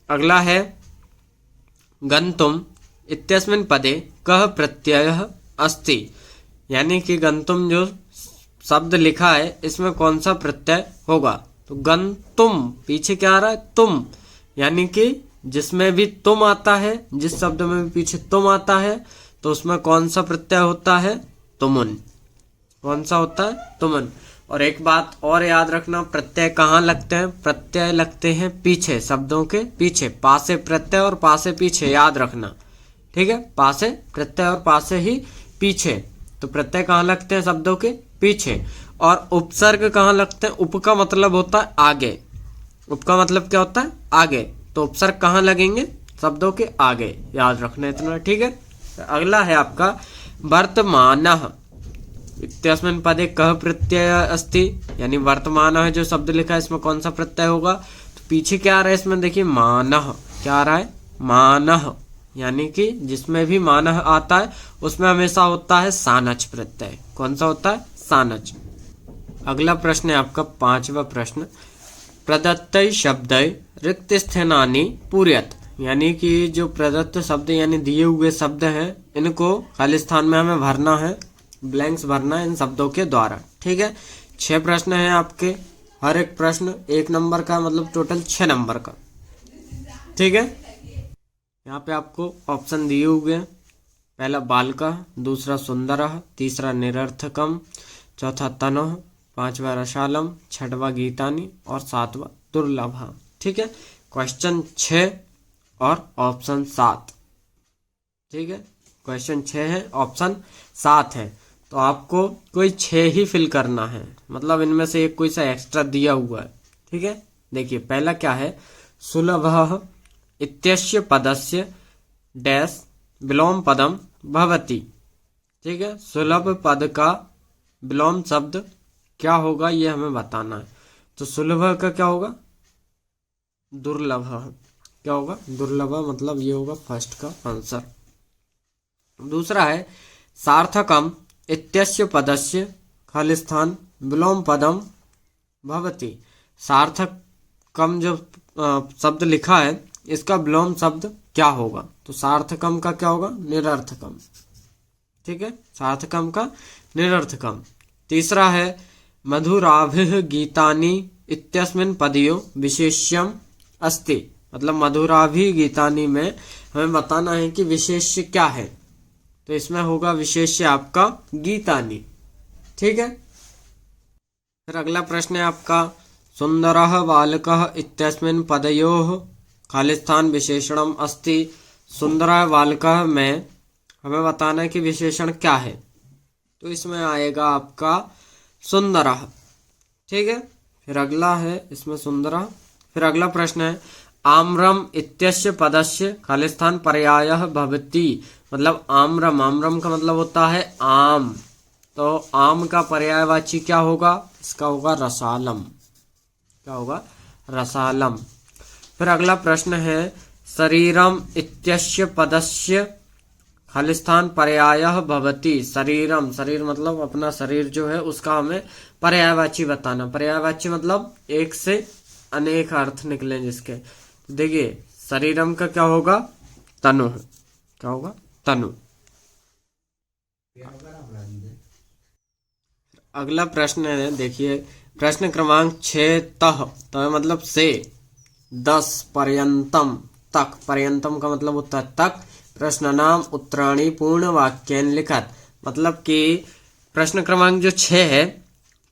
[SPEAKER 1] अगला है गंतुम इत्यस्मिन् पदे कः प्रत्ययः अस्ति, यानी कि गंतुम जो शब्द लिखा है इसमें कौन सा प्रत्यय होगा। तो गंतुम पीछे क्या आ रहा है? तुम, यानी कि जिसमें भी तुम आता है, जिस शब्द में भी पीछे तुम आता है तो उसमें कौन सा प्रत्यय होता है? तुमुन। कौन सा होता है? तुमुन। और एक बात और याद रखना, प्रत्यय कहाँ लगते हैं? प्रत्यय लगते हैं पीछे, शब्दों के पीछे। पासे प्रत्यय और पासे पीछे, याद रखना। ठीक है, पासे प्रत्यय और पासे ही पीछे। तो प्रत्यय कहाँ लगते हैं? शब्दों के पीछे। और उपसर्ग कहाँ लगते हैं? उप का मतलब होता है आगे। उप का मतलब क्या होता है? आगे। तो उपसर्ग कहाँ लगेंगे? शब्दों के आगे, याद रखना इतना। ठीक है, अगला है आपका वर्तमानः इत्यस्मिन् पदे कः प्रत्यय अस्ति, यानी वर्तमानः जो शब्द लिखा है इसमें कौन सा प्रत्यय होगा। तो पीछे क्या आ रहा है इसमें? देखिए मानः। क्या आ रहा है? मानः, यानी कि जिसमें भी मानः आता है उसमें हमेशा होता है सानच प्रत्यय। कौन सा होता है? सानच। अगला प्रश्न है आपका 5वां प्रश्न। प्रदत्तै शब्दै रिक्त स्थानानि पूरयत, यानी कि जो प्रदत्त शब्द यानी दिए हुए शब्द हैं इनको खाली स्थान में हमें भरना है, ब्लैंक्स भरना है इन शब्दों के द्वारा। ठीक है, 6 प्रश्न हैं आपके, हर एक प्रश्न 1 नंबर का, मतलब टोटल 6 नंबर का। ठीक है, यहाँ पे आपको ऑप्शन दिए हुए हैं। पहला बालकः, दूसरा सुंदरः, तीसरा निरर्थकम, चौथा तनोः, 5वां रसालम, 6वां गीतानि और 7वां दुर्लभः। ठीक है, क्वेश्चन 6 और ऑप्शन 7। ठीक है, क्वेश्चन 6 है, ऑप्शन 7 है, तो आपको कोई 6 ही फिल करना है, मतलब इनमें से एक कोई सा एक्स्ट्रा दिया हुआ है। ठीक है, देखिए पहला क्या है? सुलभः इत्यस्य पदस्य डैश विलोम पदम भवति। ठीक है, सुलभ पद का विलोम शब्द क्या होगा ये हमें बताना है। तो सुलभ का क्या होगा? दुर्लभ। क्या होगा? दुर्लभ, मतलब ये होगा फर्स्ट का आंसर। दूसरा है सार्थकम इत्यस्य पदस्य खालिस्थान विलोम पदम भवति। सार्थकम जो शब्द लिखा है इसका विलोम शब्द क्या होगा? तो सार्थकम का क्या होगा? निरर्थकम। ठीक है, सार्थकम का निरर्थकम। तीसरा है मधुराभिः गीतानि इत्यस्मिन् पदयो विशेष्यम अस्ति, मतलब मधुराभिः गीतानि में हमें बताना है कि विशेष्य क्या है। तो इसमें होगा विशेष्य आपका गीतानि। ठीक है, फिर अगला प्रश्न है आपका सुंदरः बालकः इत्यस्मिन् पदयोः खालिस्थान विशेषणम अस्ति। सुंदरः बालकः में हमें बताना है कि विशेषण क्या है, तो इसमें आएगा आपका सुंदरः। ठीक है, फिर अगला है इसमें सुंदरः। फिर अगला प्रश्न है आम्रम इत्यस्य पदस्य खालिस्थान पर्यायः भवति, मतलब आम्रम, आम्रम का मतलब होता है आम, तो आम का पर्यायवाची क्या होगा? इसका होगा रसालम। क्या होगा? रसालम। फिर अगला प्रश्न है शरीरम इत्यस्य पदस्य खालिस्थान पर्यायः भवति। शरीरम, शरीर मतलब अपना शरीर जो है उसका हमें पर्यायवाची बताना। पर्यायवाची मतलब एक से अनेक अर्थ निकले जिसके। देखिए शरीरम का क्या होगा? तनु। क्या होगा? तनु। अगला प्रश्न है, देखिए प्रश्न क्रमांक 6 तः, तो मतलब से 10 पर्यंतम तक, पर्यंतम का मतलब उत्तर तक, प्रश्नानाम उत्तराणि पूर्ण वाक्येन लिखत, मतलब कि प्रश्न क्रमांक जो 6 है,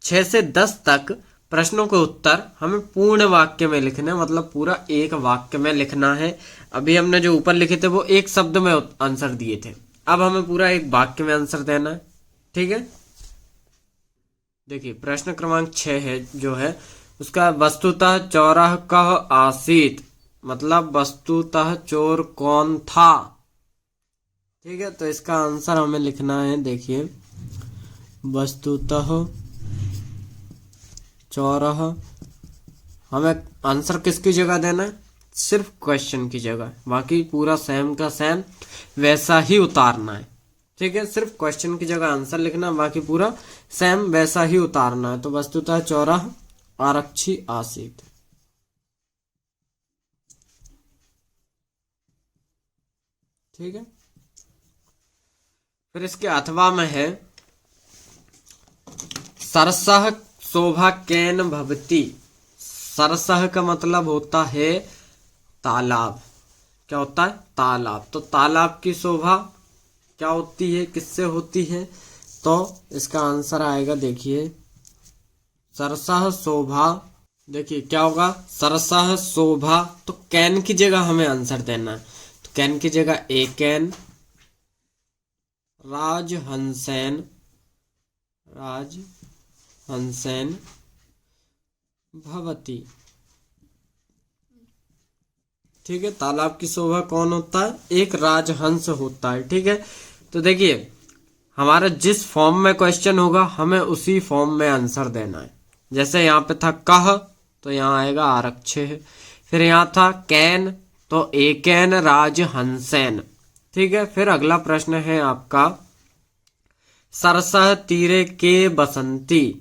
[SPEAKER 1] 6 से 10 तक प्रश्नों के उत्तर हमें पूर्ण वाक्य में लिखने, मतलब पूरा एक वाक्य में लिखना है। अभी हमने जो ऊपर लिखे थे वो एक शब्द में आंसर दिए थे, अब हमें पूरा एक वाक्य में आंसर देना है। ठीक है, देखिए प्रश्न क्रमांक 6 है जो है उसका, वस्तुतः चौरः कः आसीत, मतलब वस्तुतः चोर कौन था। ठीक है, तो इसका आंसर हमें लिखना है। देखिए वस्तुतः चौरः, हमें आंसर किसकी जगह देना है, सिर्फ क्वेश्चन की जगह, बाकी पूरा सेम का सेम वैसा ही उतारना है। ठीक है, सिर्फ क्वेश्चन की जगह आंसर लिखना, बाकी पूरा सेम वैसा ही उतारना है। तो वस्तुतः चौरः आरक्षी आसीत। ठीक है, फिर इसके अथवा में है, सरसः शोभा केन भवति। सरसः का मतलब होता है तालाब, क्या होता है, तालाब। तो तालाब की शोभा क्या होती है, किससे होती है, तो इसका आंसर आएगा, देखिए सरसः शोभा, देखिए क्या होगा, सरसः शोभा, तो कैन की जगह हमें आंसर देना है। तो कैन की जगह ए कैन, राजहंसेन, राजहंसेन भवति। ठीक है, तालाब की शोभा कौन होता है, एक राजहंस होता है। ठीक है, तो देखिए हमारा जिस फॉर्म में क्वेश्चन होगा हमें उसी फॉर्म में आंसर देना है। जैसे यहाँ पे था कह, तो यहाँ आएगा आरक्षे। फिर यहाँ था कैन, तो एकेन राजहंसेन। ठीक है, फिर अगला प्रश्न है आपका, सरसः तीरे के बसंती।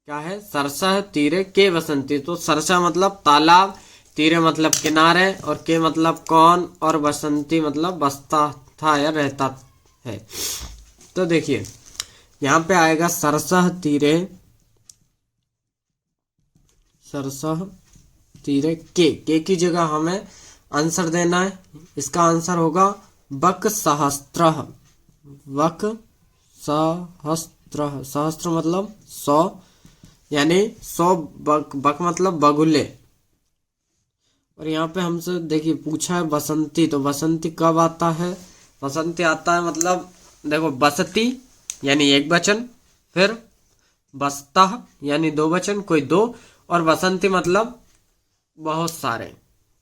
[SPEAKER 1] क्या है, सरसः तीरे के बसंती, तो सरसा मतलब तालाब, तीरे मतलब किनारे, और के मतलब कौन, और बसंती मतलब बसता था या रहता है। तो देखिए यहाँ पे आएगा सरसः तीरे, सरसः तीरे के की जगह हमें आंसर देना है। इसका आंसर होगा बक सहस्त्रः, वक सहस्त्र, सहस्त्र मतलब 100, यानी 100 बक, बक मतलब बगुले। और यहाँ पे हमसे देखिए पूछा है बसंती, तो बसंती कब आता है, बसंती आता है मतलब देखो बसती यानी एक वचन, फिर बसता यानी दो वचन, कोई दो, और बसंती मतलब बहुत सारे।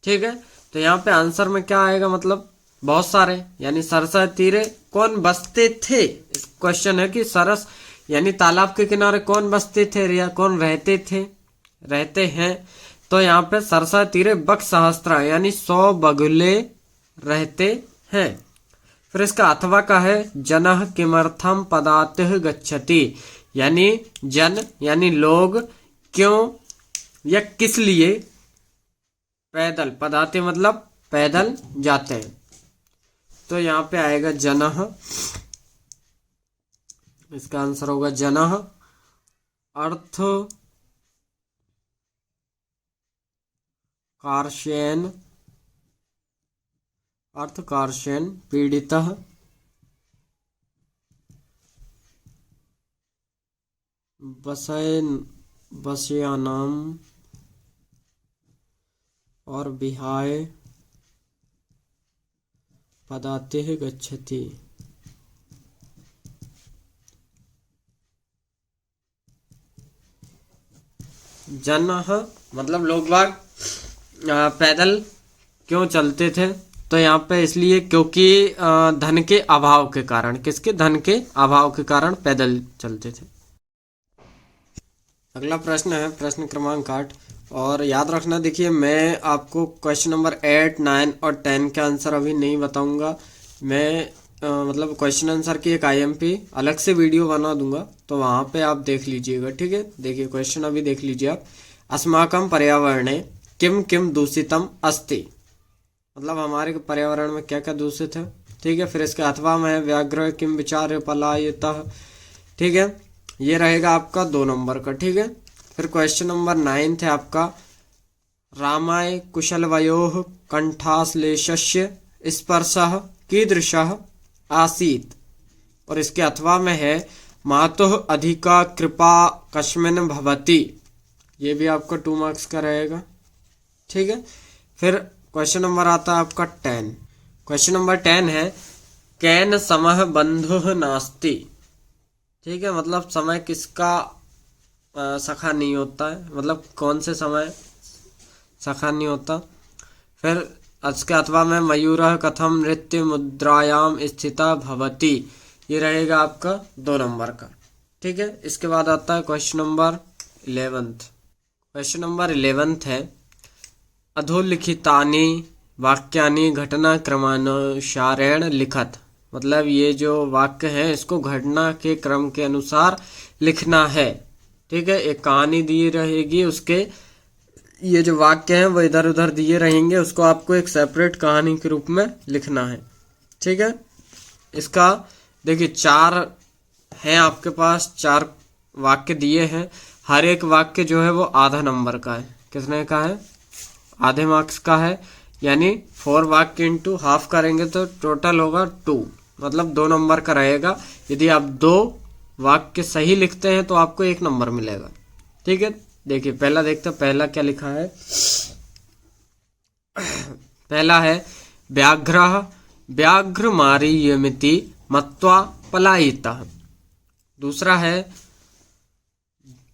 [SPEAKER 1] ठीक है, तो यहाँ पे आंसर में क्या आएगा, मतलब बहुत सारे, यानी सरसा तीरे कौन बसते थे। क्वेश्चन है कि सरस यानी तालाब के किनारे कौन बसते थे या कौन रहते थे, रहते हैं। तो यहाँ पे सरसा तीरे बक सहस्त्र यानी 100 बगुले रहते हैं। फिर इसका अथवा का है, जनः किमर्थम पदातः गच्छति, यानी जन यानी लोग, क्यों या किस लिए पैदल, पदाते मतलब पैदल जाते हैं। तो यहाँ पे आएगा जनः, इसका आंसर होगा जनः, अर्थ कार्शेन, अर्थ कार्शेन पीड़ितः बसयानाम और विहाय पदाते गच्छति। जन मतलब लोग बाग पैदल क्यों चलते थे, तो यहाँ पे इसलिए क्योंकि धन के अभाव के कारण, किसके, धन के अभाव के कारण पैदल चलते थे। अगला प्रश्न है प्रश्न क्रमांक 8, और याद रखना, देखिए मैं आपको क्वेश्चन नंबर 8, 9 और 10 के आंसर अभी नहीं बताऊंगा। मैं मतलब क्वेश्चन आंसर की एक आईएमपी अलग से वीडियो बना दूंगा, तो वहाँ पे आप देख लीजिएगा। ठीक है, देखिए क्वेश्चन अभी देख लीजिए आप, अस्माकं पर्यावरणे किम किम दूषितम अस्ति, मतलब हमारे पर्यावरण में क्या क्या दूषित है। ठीक है, फिर इसके अथवा में व्याघ्र किम विचार्य पलायतः। ठीक है, ये रहेगा आपका 2 नंबर का। ठीक है, फिर क्वेश्चन नंबर 9 है आपका, रामाय कुशलवयोः कंठाश्लेषस्य स्पर्शः कीदृशः आसीत्। और इसके अथवा में है मातुः अधिका कृपा कस्मिन् भवति। ये भी आपका 2 मार्क्स का रहेगा। ठीक है, फिर क्वेश्चन नंबर आता है आपका 10। क्वेश्चन नंबर 10 है केन समः बंधुः नास्ति। ठीक है, मतलब समय किसका सखा नहीं होता है, मतलब कौन से समय सखा नहीं होता। फिर इसके अथवा में मयूरः कथम नृत्य मुद्रायाम स्थिता भवति। ये रहेगा आपका 2 नंबर का। ठीक है, इसके बाद आता है क्वेश्चन नंबर 11। क्वेश्चन नंबर 11 है अधोलिखितानि वाक्यानि घटनाक्रमानुसारेण लिखत। मतलब ये जो वाक्य है इसको घटना के क्रम के अनुसार लिखना है। ठीक है, एक कहानी दी रहेगी, उसके ये जो वाक्य हैं वो इधर उधर दिए रहेंगे, उसको आपको एक सेपरेट कहानी के रूप में लिखना है। ठीक है, इसका देखिए 4 हैं आपके पास, 4 वाक्य दिए हैं। हर एक वाक्य जो है वो आधा नंबर का है। कितने का है? आधे मार्क्स का है। यानी 4 वाक्य इंटू हाफ करेंगे तो टोटल होगा 2, मतलब 2 नंबर का रहेगा। यदि आप 2 वाक्य सही लिखते हैं तो आपको 1 नंबर मिलेगा। ठीक है, देखिए पहला देखते हैं, पहला क्या लिखा है। पहला है व्याघ्रः व्याघ्रमारीयमिति मत्वा पलायितः। दूसरा है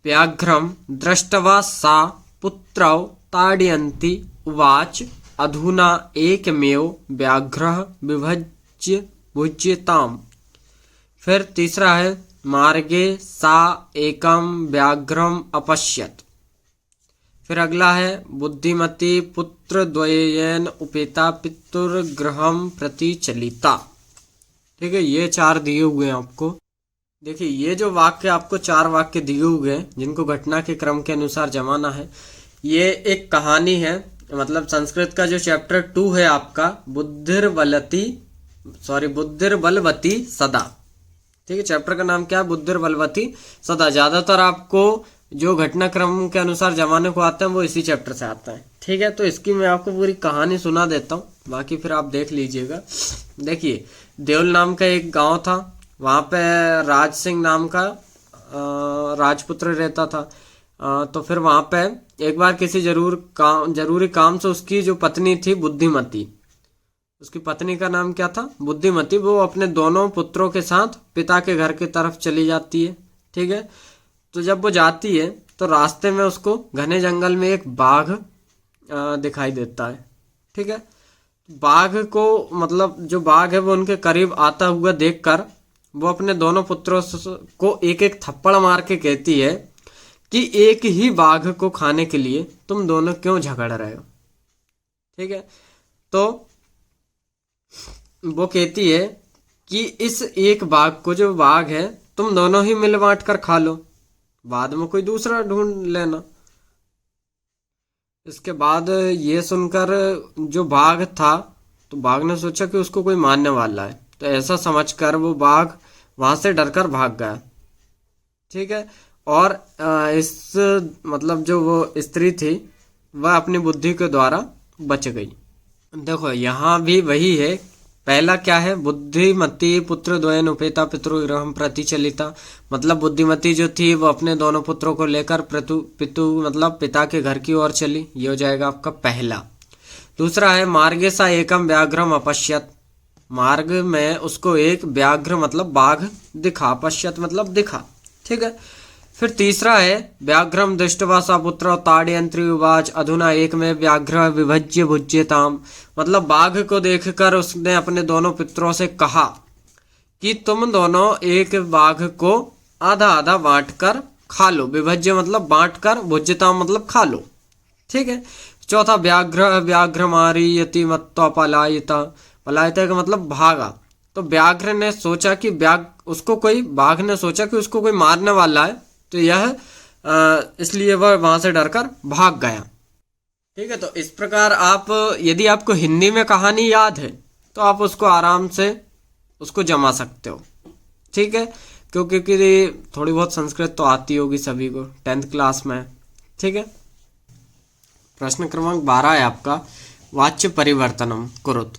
[SPEAKER 1] व्याघ्रं दृष्ट्वा सा पुत्रौ ताडयन्ति उवाच अधुना एकमेव व्याघ्रः विभज्य भुज्यताम्। फिर तीसरा है मार्गे सा एकम व्याघ्रम अपश्यत। फिर अगला है बुद्धिमती पुत्र द्वयेन उपेता पितुर्गृहं प्रति चलिता। ठीक है, ये 4 दिए हुए हैं आपको। देखिए ये जो वाक्य आपको 4 वाक्य दिए हुए हैं जिनको घटना के क्रम के अनुसार जमाना है, ये एक कहानी है। मतलब संस्कृत का जो चैप्टर 2 है आपका बुद्धिर्बलवती सदा। ठीक है, चैप्टर का नाम क्या है? बुद्धिर्बलवती सदा। ज्यादातर आपको जो घटनाक्रम के अनुसार जमाने को आते हैं वो इसी चैप्टर से आता है। ठीक है, तो इसकी मैं आपको पूरी कहानी सुना देता हूँ, बाकी फिर आप देख लीजिएगा। देखिए देवल नाम का एक गांव था, वहां पे राज सिंह नाम का राजपुत्र रहता था। तो फिर वहां पे एक बार किसी जरूरी काम से उसकी जो पत्नी थी बुद्धिमती, उसकी पत्नी का नाम क्या था? बुद्धिमती। वो अपने दोनों पुत्रों के साथ पिता के घर की तरफ चली जाती है। ठीक है, तो जब वो जाती है तो रास्ते में उसको घने जंगल में एक बाघ दिखाई देता है। ठीक है, बाघ को मतलब जो बाघ है वो उनके करीब आता हुआ देखकर वो अपने दोनों पुत्रों को एक एक थप्पड़ मार के कहती है कि एक ही बाघ को खाने के लिए तुम दोनों क्यों झगड़ रहे हो। ठीक है, तो वो कहती है कि इस एक बाघ को, जो बाघ है, तुम दोनों ही मिल बांट कर खा लो, बाद में कोई दूसरा ढूंढ लेना। इसके बाद ये सुनकर जो बाघ था, तो बाघ ने सोचा कि उसको कोई मारने वाला है, तो ऐसा समझकर वो बाघ वहां से डरकर भाग गया। ठीक है, और इस मतलब जो वो स्त्री थी वह अपनी बुद्धि के द्वारा बच गई। देखो यहाँ भी वही है। पहला क्या है? बुद्धिमती पुत्र द्वयन उपेता पितृगृहं प्रति चलिता। मतलब बुद्धिमती जो थी वो अपने दोनों पुत्रों को लेकर पितु मतलब पिता के घर की ओर चली। ये हो जाएगा आपका पहला। दूसरा है मार्गे सा एकम व्याघ्रम अपश्यत। मार्ग में उसको एक व्याघ्र मतलब बाघ दिखा, अपश्यत मतलब दिखा। ठीक है, फिर तीसरा है व्याघ्रम दृष्ट्वा सा पुत्र ताड़यंत्री उवाच अधुना एक में व्याघ्र विभज्य भुज्यताम। मतलब बाघ को देखकर उसने अपने दोनों पुत्रों से कहा कि तुम दोनों एक बाघ को आधा आधा बांट कर खा लो। विभज्य मतलब बांट कर, भुज्यताम मतलब खा लो। ठीक है, चौथा व्याघ्र मारी यति मत्वा पलायिता। पलायिता का मतलब भागा। तो व्याघ्र ने सोचा कि बाघ ने सोचा कि उसको कोई मारने वाला है, तो यह इसलिए वह वहां से डरकर भाग गया। ठीक है, तो इस प्रकार आप, यदि आपको हिंदी में कहानी याद है तो आप उसको आराम से उसको जमा सकते हो। ठीक है, क्योंकि थोड़ी बहुत संस्कृत तो आती होगी सभी को 10th क्लास में। ठीक है, प्रश्न क्रमांक 12 है आपका, वाच्य परिवर्तनम कुरुत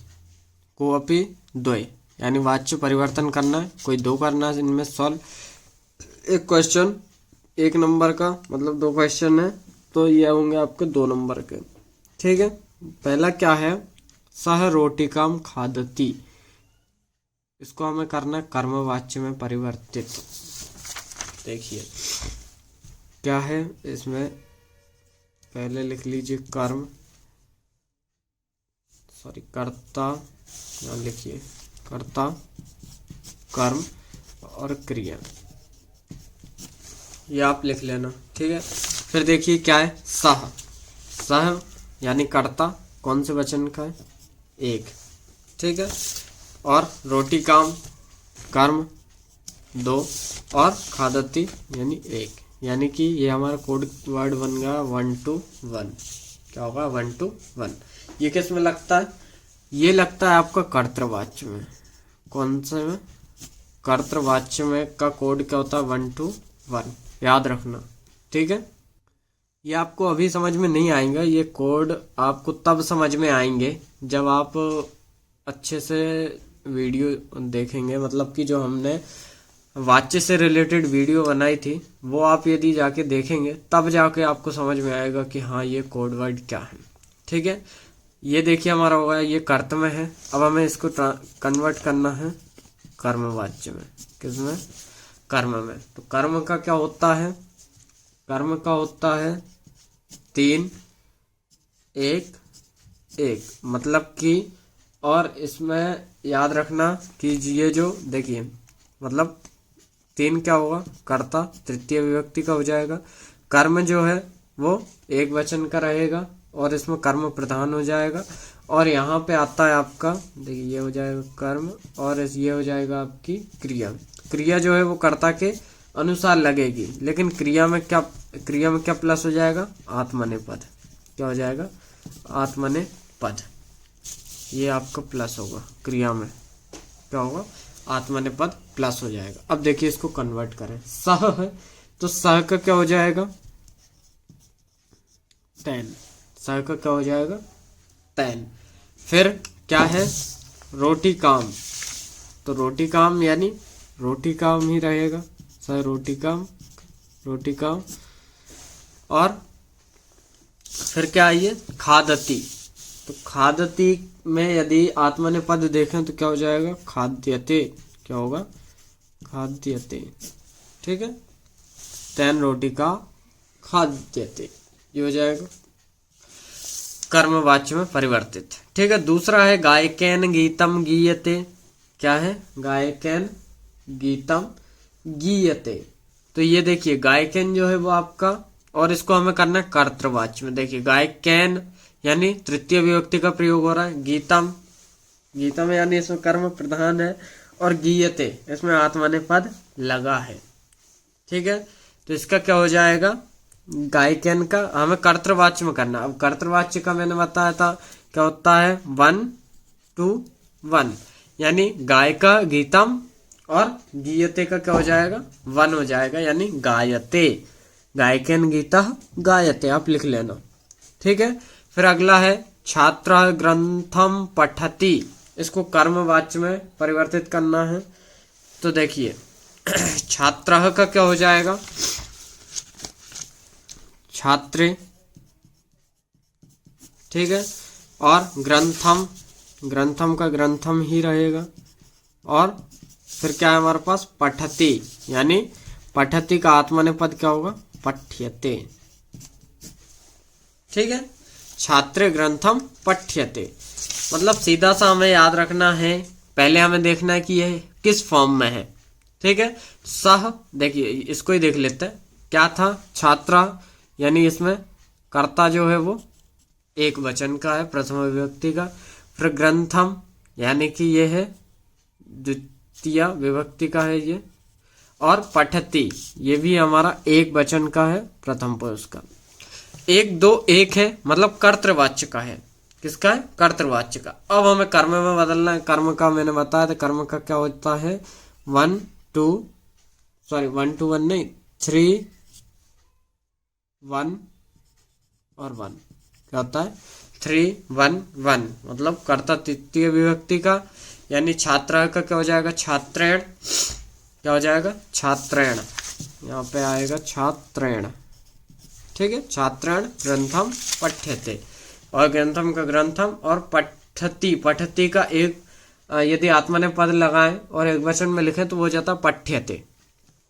[SPEAKER 1] कोऽपि द्वे, यानी वाच्य परिवर्तन करना है, कोई दो करना है इनमें सॉल्व। एक क्वेश्चन 1 नंबर का, मतलब 2 क्वेश्चन है, तो ये होंगे आपके 2 नंबर के। ठीक है, पहला क्या है, सह रोटिकाम खादती, इसको हमें करना है कर्मवाच्य में परिवर्तित। देखिए क्या है इसमें, पहले लिख लीजिए कर्म, सॉरी कर्ता, यहाँ लिखिए कर्ता, कर्म और क्रिया, ये आप लिख लेना। ठीक है, फिर देखिए क्या है, सह, सह यानी कर्ता, कौन से वचन का है, एक। ठीक है, और रोटी काम कर्म 2 और खादती यानी 1, यानी कि ये हमारा कोड वर्ड बन गया 1 to 1। क्या होगा 1 to 1। ये किस में लगता है, ये लगता है आपका कर्तृवाच्य में। कौन से में, कर्तृवाच्य में का कोड क्या होता है 1 to 1, याद रखना। ठीक है, ये आपको अभी समझ में नहीं आएगा, ये कोड आपको तब समझ में आएंगे जब आप अच्छे से वीडियो देखेंगे, मतलब कि जो हमने वाच्य से रिलेटेड वीडियो बनाई थी वो आप यदि जाके देखेंगे तब जाके आपको समझ में आएगा कि हाँ ये कोड वर्ड क्या है। ठीक है, ये देखिए हमारा हो गया, ये कर्त में है, अब हमें इसको कन्वर्ट करना है कर्मवाच्य में। किसमें, कर्म में। तो कर्म का क्या होता है, कर्म का होता है 3 1 1, मतलब कि, और इसमें याद रखना कि ये जो देखिए, मतलब 3 क्या होगा, कर्ता तृतीय विभक्ति का हो जाएगा, कर्म जो है वो एक वचन का रहेगा और इसमें कर्म प्रधान हो जाएगा, और यहाँ पे आता है आपका, देखिए ये हो जाएगा कर्म और ये हो जाएगा आपकी क्रिया। क्रिया जो है वो कर्ता के अनुसार लगेगी, लेकिन क्रिया में क्या प्लस हो जाएगा, आत्मनेपद। क्या हो जाएगा, आत्मनेपद, ये आपका प्लस होगा, क्रिया में क्या होगा, आत्मनेपद प्लस हो जाएगा। अब देखिए इसको कन्वर्ट करें, सह है तो सह का क्या हो जाएगा 10, सह का क्या हो जाएगा 10। फिर क्या है, रोटी काम, तो रोटी काम यानी रोटी काम ही रहेगा, सह रोटी काम, रोटी काम। और फिर क्या आइए, खादती, तो खादती में यदि आत्मनेपद देखें तो क्या हो जाएगा, खाद्यते, क्या होगा, खाद्यते। ठीक है, 10 रोटी का खाद्यते, ये हो जाएगा कर्मवाच्य में परिवर्तित। ठीक है, दूसरा है गायकेन गीतम गीयते, क्या है, गायकेन गीतम गीयते। तो ये देखिए गायकेन जो है वो आपका, और इसको हमें करना है कर्तृवाच्य में। देखिए गायकेन यानी तृतीय विभक्ति का प्रयोग हो रहा है, गीतम, गीतम यानी इसमें कर्म प्रधान है, और गीयते इसमें आत्मनेपद लगा है। ठीक है, तो इसका क्या हो जाएगा, गायकेन का हमें कर्तृवाच्य में करना। अब कर्तृवाच्य का मैंने बताया था क्या होता है 1 to 1, यानी गाय का गीतम और गीयते का क्या हो जाएगा 1 हो जाएगा, यानी गायते, गायकेन गीता गायते, आप लिख लेना। ठीक है, फिर अगला है छात्र ग्रंथम पठति, इसको कर्मवाच्य में परिवर्तित करना है। तो देखिए छात्र का क्या हो जाएगा, छात्रे। ठीक है, और ग्रंथम, ग्रंथम का ग्रंथम ही रहेगा, और फिर क्या है हमारे पास पठति, यानी पठति का आत्मनेपद क्या होगा, पठ्यते। ठीक है, छात्र ग्रंथम पठ्यते, मतलब सीधा सा हमें याद रखना है, पहले हमें देखना है कि यह किस फॉर्म में है। ठीक है, सह, देखिए इसको ही देख लेते हैं, क्या था, छात्रा, यानी इसमें कर्ता जो है वो एक वचन का है, प्रथम विभक्ति का। फिर ग्रंथम यानी कि ये है द्वितीय विभक्ति का है ये, और पठति ये भी हमारा एक वचन का है, प्रथम पुरुष का। 1 2 1 है, मतलब कर्तृवाच्य का है, किसका है, कर्तृवाच्य का। अब हमें कर्म में बदलना है, कर्म का मैंने बताया था, कर्म का क्या होता है 1 to 1 नहीं 3 1 और 1, क्या होता है 3-1-1, मतलब कर्ता तृतीय विभक्ति का, यानी छात्र का क्या हो जाएगा छात्रेण, क्या हो जाएगा छात्रेण, यहाँ पे आएगा छात्रेण। ठीक है, छात्रेण ग्रंथम पठ्यते, और ग्रंथम का ग्रंथम, और पठती, पठती का एक यदि आत्मनेपद लगाएं और एक वचन में लिखें तो वो हो जाता पठ्यते।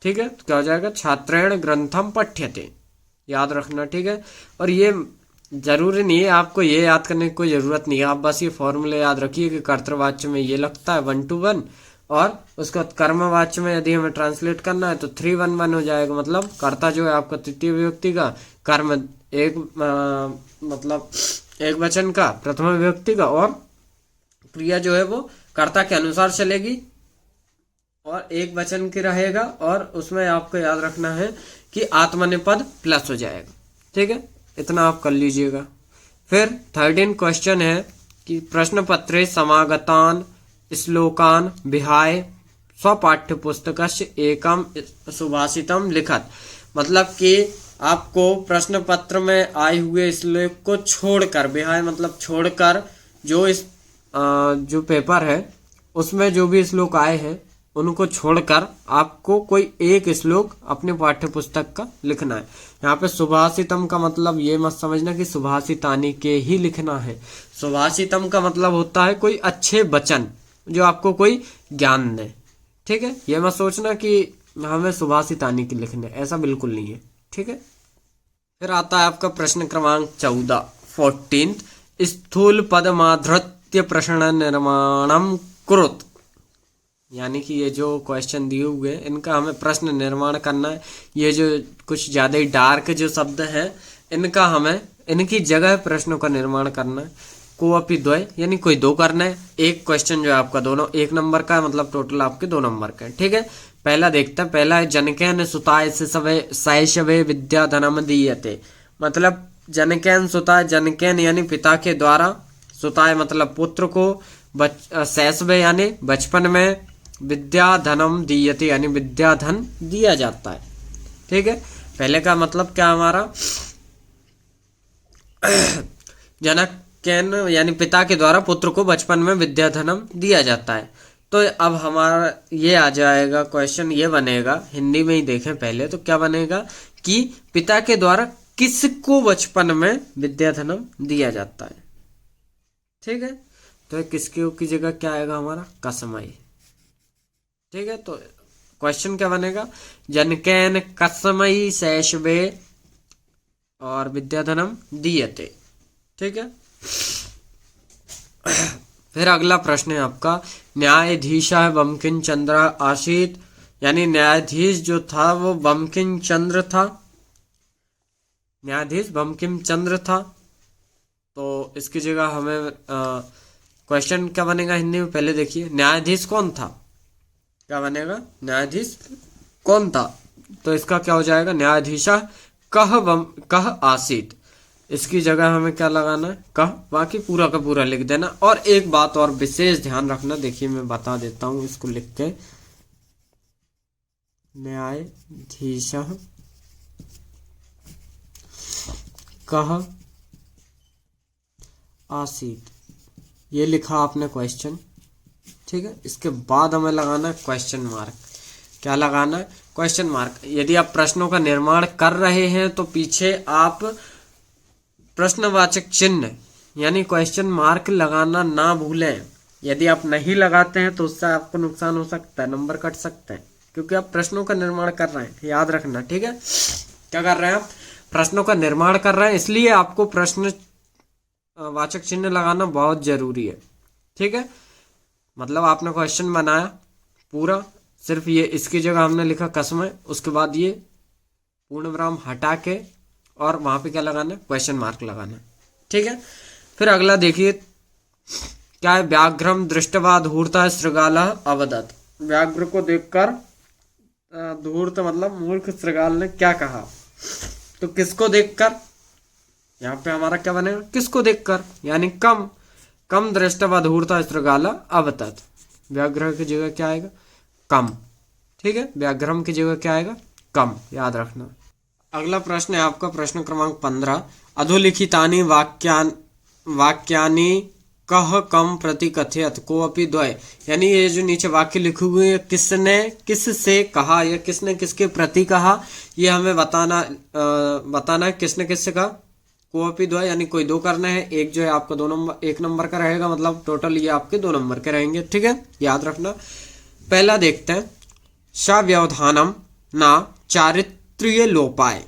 [SPEAKER 1] ठीक है, तो क्या हो जाएगा छात्रेण ग्रंथम पठ्यते, याद रखना। ठीक है, और ये जरूरी नहीं है, आपको ये याद करने की कोई जरूरत नहीं है, आप बस ये फॉर्मूले याद रखिए कि कर्तृवाच्य में ये लगता है 1-1, और उसका कर्मवाच्य में यदि हमें ट्रांसलेट करना है तो 3-1-1 हो जाएगा। मतलब कर्ता जो है आपका तृतीय विभक्ति का, कर्म एक मतलब एक वचन का प्रथम विभक्ति का, और क्रिया जो है वो कर्ता के अनुसार चलेगी और एक वचन की रहेगा, और उसमें आपको याद रखना है कि आत्मनेपद प्लस हो जाएगा। ठीक है, इतना आप कर लीजिएगा। फिर 13 क्वेश्चन है कि प्रश्न पत्रे समागतान श्लोकान विहाय स्वपाठ्य पुस्तक एकम सुभाषितम लिखत, मतलब कि आपको प्रश्न पत्र में आए हुए श्लोक को छोड़कर, विहाय मतलब छोड़कर, जो इस जो पेपर है उसमें जो भी श्लोक आए हैं उनको छोड़कर आपको कोई एक श्लोक अपने पाठ्य पुस्तक का लिखना है। यहाँ पे सुभाषितम का मतलब ये मत समझना कि सुभाषितानी के ही लिखना है। सुभाषितम का मतलब होता है कोई अच्छे वचन जो आपको कोई ज्ञान दे। ठीक है, ये मत सोचना कि हमें सुभाषितानी के लिखने, ऐसा बिल्कुल नहीं है। ठीक है, फिर आता है आपका प्रश्न क्रमांक 14 स्थूल पदमाधृत्य प्रश्न निर्माणम कुरुत, यानी कि ये जो क्वेश्चन दिए हुए हैं इनका हमें प्रश्न निर्माण करना है। ये जो कुछ ज्यादा ही डार्क जो शब्द हैं इनका हमें इनकी जगह प्रश्नों का निर्माण करना है। कोअपि द्वय, यानी कोई दो करना है, एक क्वेश्चन जो है आपका दोनों 1 नंबर का है, मतलब टोटल आपके 2 नंबर का है। ठीक है, पहला देखते हैं, पहला है जनकेन सुताय शैशवे विद्या धनम दीयते, मतलब जनकेन सुताय, जनकेन यानी पिता के द्वारा, सुताय मतलब पुत्र को, शैशवे यानी बचपन में, विद्या धनम दीयते यानी विद्या धन दिया जाता है। ठीक है, पहले का मतलब क्या हमारा जनकेन यानी पिता के द्वारा पुत्र को बचपन में विद्या धनम दिया जाता है। तो अब हमारा ये आ जाएगा क्वेश्चन, ये बनेगा हिंदी में ही देखें पहले तो क्या बनेगा कि पिता के द्वारा किसको बचपन में विद्या धनम दिया जाता है। ठीक है, तो किसके की जगह क्या आएगा हमारा कसमई। ठीक है, तो क्वेश्चन क्या बनेगा जनकेन कसमई शैशवे और विद्याधनम दीयते। ठीक है, फिर अगला प्रश्न है आपका न्यायाधीश बंकिम चंद्र आसीत, यानी न्यायाधीश जो था वो बंकिम चंद्र था, न्यायाधीश बंकिम चंद्र था। तो इसकी जगह हमें क्वेश्चन क्या बनेगा हिंदी में, पहले देखिए न्यायाधीश कौन था, क्या बनेगा न्यायाधीश कौन था, तो इसका क्या हो जाएगा न्यायाधीशा कह आसीत, इसकी जगह हमें क्या लगाना है कह, बाकी पूरा का पूरा लिख देना। और एक बात और विशेष ध्यान रखना, देखिए मैं बता देता हूं इसको लिख के, न्यायाधीश कह आसीत, ये लिखा आपने क्वेश्चन। ठीक है, इसके बाद हमें लगाना है क्वेश्चन मार्क। क्या लगाना है क्वेश्चन मार्क। यदि आप प्रश्नों का निर्माण कर रहे हैं तो पीछे आप प्रश्नवाचक चिन्ह यानी क्वेश्चन मार्क लगाना ना भूलें। यदि आप नहीं लगाते हैं तो उससे आपको नुकसान हो सकता है, नंबर कट सकते हैं, क्योंकि आप प्रश्नों का निर्माण कर रहे हैं, याद रखना। ठीक है, क्या कर रहे हैं आप प्रश्नों का निर्माण कर रहे हैं, इसलिए आपको प्रश्न वाचक चिन्ह लगाना बहुत जरूरी है। ठीक है, मतलब आपने क्वेश्चन बनाया पूरा, सिर्फ ये इसकी जगह हमने लिखा कसम है, उसके बाद ये पूर्ण विराम हटा के और वहां पे क्या लगाना है क्वेश्चन मार्क लगाना है। ठीक है, फिर अगला देखिए क्या है, व्याघ्रम दृष्टवा धूर्ता श्रृगाला अवदत, व्याघ्र को देखकर धूर्त मतलब मूर्ख श्रृगाल ने क्या कहा, तो किसको देखकर, यहाँ पे हमारा क्या बनेगा किसको देखकर, यानी कम दृष्टवा धूर्ता श्रृगाला अवदत, व्याघ्र की जगह क्या आएगा कम। ठीक है, व्याघ्रम की जगह क्या आएगा कम, याद रखना। अगला प्रश्न है आपका प्रश्न क्रमांक 15। अधोलिखितानि वाक्यानि कह कम प्रति कथयत कोऽपि द्वय। यानी ये जो नीचे वाक्य लिखे हुए हैं, किसने किससे कहा या किसने किसके प्रति कहा, ये हमें बताना है किसने किससे कहा। कोऽपि द्वय यानी कोई दो करना है, एक जो है आपका 1 नंबर का रहेगा, मतलब टोटल ये आपके 2 नंबर के रहेंगे। ठीक है, याद रखना। पहला देखते हैं, सव्यवधानम ना चारित्र्य लोपाय।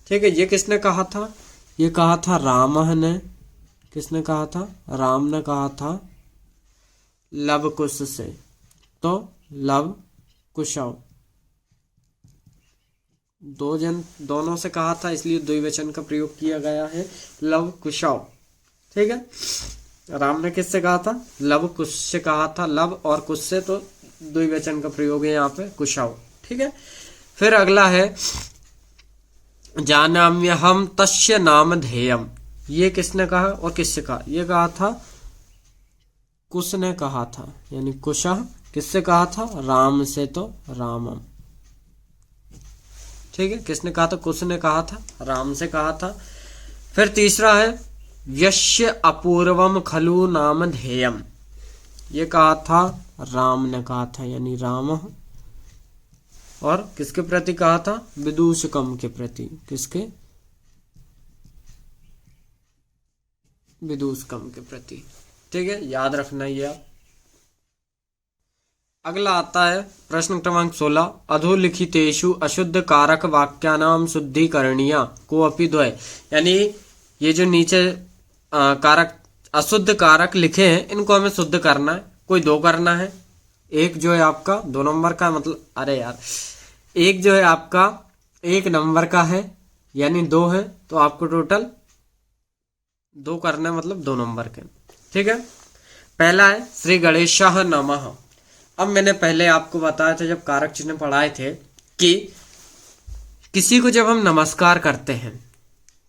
[SPEAKER 1] ठीक है, ये किसने कहा था? ये कहा था राम ने। किसने कहा था? राम ने कहा था लव कुश से। तो लव कुशव दोनों से कहा था, इसलिए द्विवचन का प्रयोग किया गया है, लव कुशव। ठीक है, राम ने किससे कहा था? लव कुश से कहा था, लव और कुश से, तो द्विवचन का प्रयोग है यहाँ पे कुशव। ठीक है, फिर अगला है जानाम्यहम तस्य नामधेयम। ये किसने कहा और किससे कहा? ये कहा था कुश ने कहा था, यानी कुशः किससे कहा था? राम से, तो रामम। ठीक है, किसने कहा था? कुश ने कहा था, राम से कहा था। फिर तीसरा है यस्य अपूर्वम खलु नामधेयम। ये कहा था राम ने कहा था, यानी राम। और किसके प्रति कहा था? विदूषकम के प्रति। किसके? विदूषकम के प्रति। ठीक है, याद रखना ये आप। अगला आता है प्रश्न क्रमांक 16। अधोलिखितेषु अशुद्ध कारक वाक्यानाम शुद्धिकरणीया कोऽपि द्वय। यानी ये जो नीचे कारक अशुद्ध कारक लिखे हैं, इनको हमें शुद्ध करना है, कोई दो करना है। एक जो है आपका 2 नंबर का, मतलब अरे यार, एक जो है आपका 1 नंबर का है, यानी 2 है, तो आपको टोटल 2 करना है, मतलब 2 नंबर के। ठीक है, पहला है श्री गणेशाय नमः। अब मैंने पहले आपको बताया था जब कारक चिन्ह पढ़ाए थे कि किसी को जब हम नमस्कार करते हैं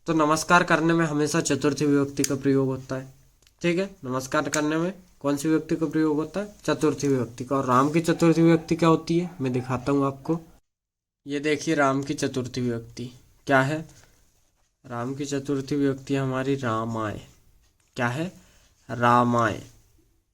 [SPEAKER 1] तो नमस्कार करने में हमेशा चतुर्थी विभक्ति का प्रयोग होता है। ठीक है, नमस्कार करने में कौन सी विभक्ति का प्रयोग होता है? चतुर्थी विभक्ति का। और राम की चतुर्थी विभक्ति क्या होती है? मैं दिखाता हूं आपको। ये देखिए, राम की चतुर्थी विभक्ति क्या है? राम की चतुर्थी विभक्ति हमारी रामाय। क्या है? रामाय।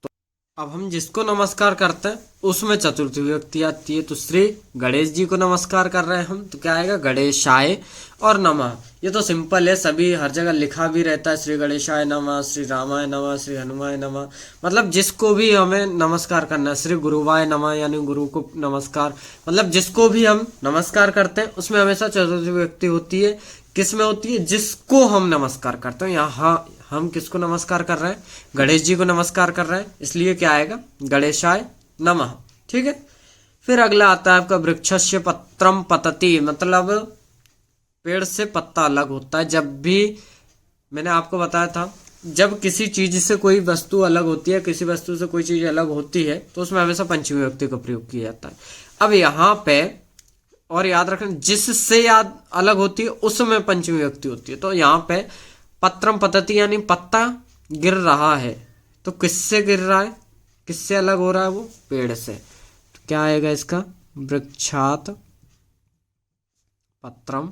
[SPEAKER 1] तो अब हम जिसको नमस्कार करते हैं उसमें चतुर्थी विभक्ति आती है। तो श्री गणेश जी को नमस्कार कर रहे हैं हम, तो क्या आएगा? गणेशाय और नमः। ये तो सिंपल है, सभी हर जगह लिखा भी रहता है, श्री गणेशाय नमः, श्री रामाय नमः, श्री हनुमाय नमः। मतलब जिसको भी हमें नमस्कार करना है, श्री गुरुवाय नमः, यानी गुरु को नमस्कार। मतलब जिसको भी हम नमस्कार करते हैं उसमें हमेशा चतुर्थी विभक्ति होती है। किस में होती है? जिसको हम नमस्कार करते हैं। यहाँ हम किसको नमस्कार कर रहे हैं? गणेश जी को नमस्कार कर रहे हैं, इसलिए क्या आएगा? गणेशाय नमः। ठीक है, फिर अगला आता है आपका वृक्षस्य पत्रम पतति। मतलब पेड़ से पत्ता अलग होता है। जब भी मैंने आपको बताया था, जब किसी चीज से कोई वस्तु अलग होती है, किसी वस्तु से कोई चीज अलग होती है, तो उसमें हमेशा पंचमी विभक्ति का प्रयोग किया जाता है। अब यहाँ पे और याद रखना, जिससे याद अलग होती है उसमें पंचमी विभक्ति होती है। तो यहाँ पे पत्रम पतति यानी पत्ता गिर रहा है, तो किससे गिर रहा है? किससे अलग हो रहा है? वो पेड़ से। तो क्या आएगा इसका? वृक्षात पत्रम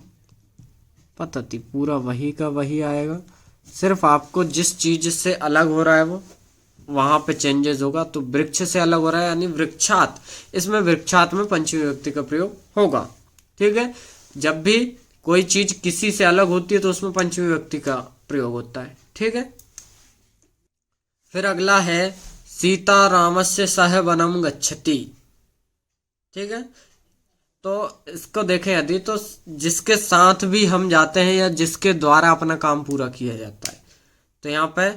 [SPEAKER 1] पतति। पूरा वही का वही आएगा, सिर्फ आपको जिस चीज से अलग हो रहा है वो वहां पे चेंजेस होगा। तो वृक्ष से अलग हो रहा है यानी वृक्षात, इसमें वृक्षात में पंचमी विभक्ति का प्रयोग होगा। ठीक है, जब भी कोई चीज किसी से अलग होती है तो उसमें पंचमी विभक्ति का प्रयोग होता है। ठीक है, फिर अगला है सीता रामस्य सह वनम गच्छति। ठीक है, तो इसको देखें यदि, तो जिसके साथ भी हम जाते हैं या जिसके द्वारा अपना काम पूरा किया जाता है, तो यहाँ पे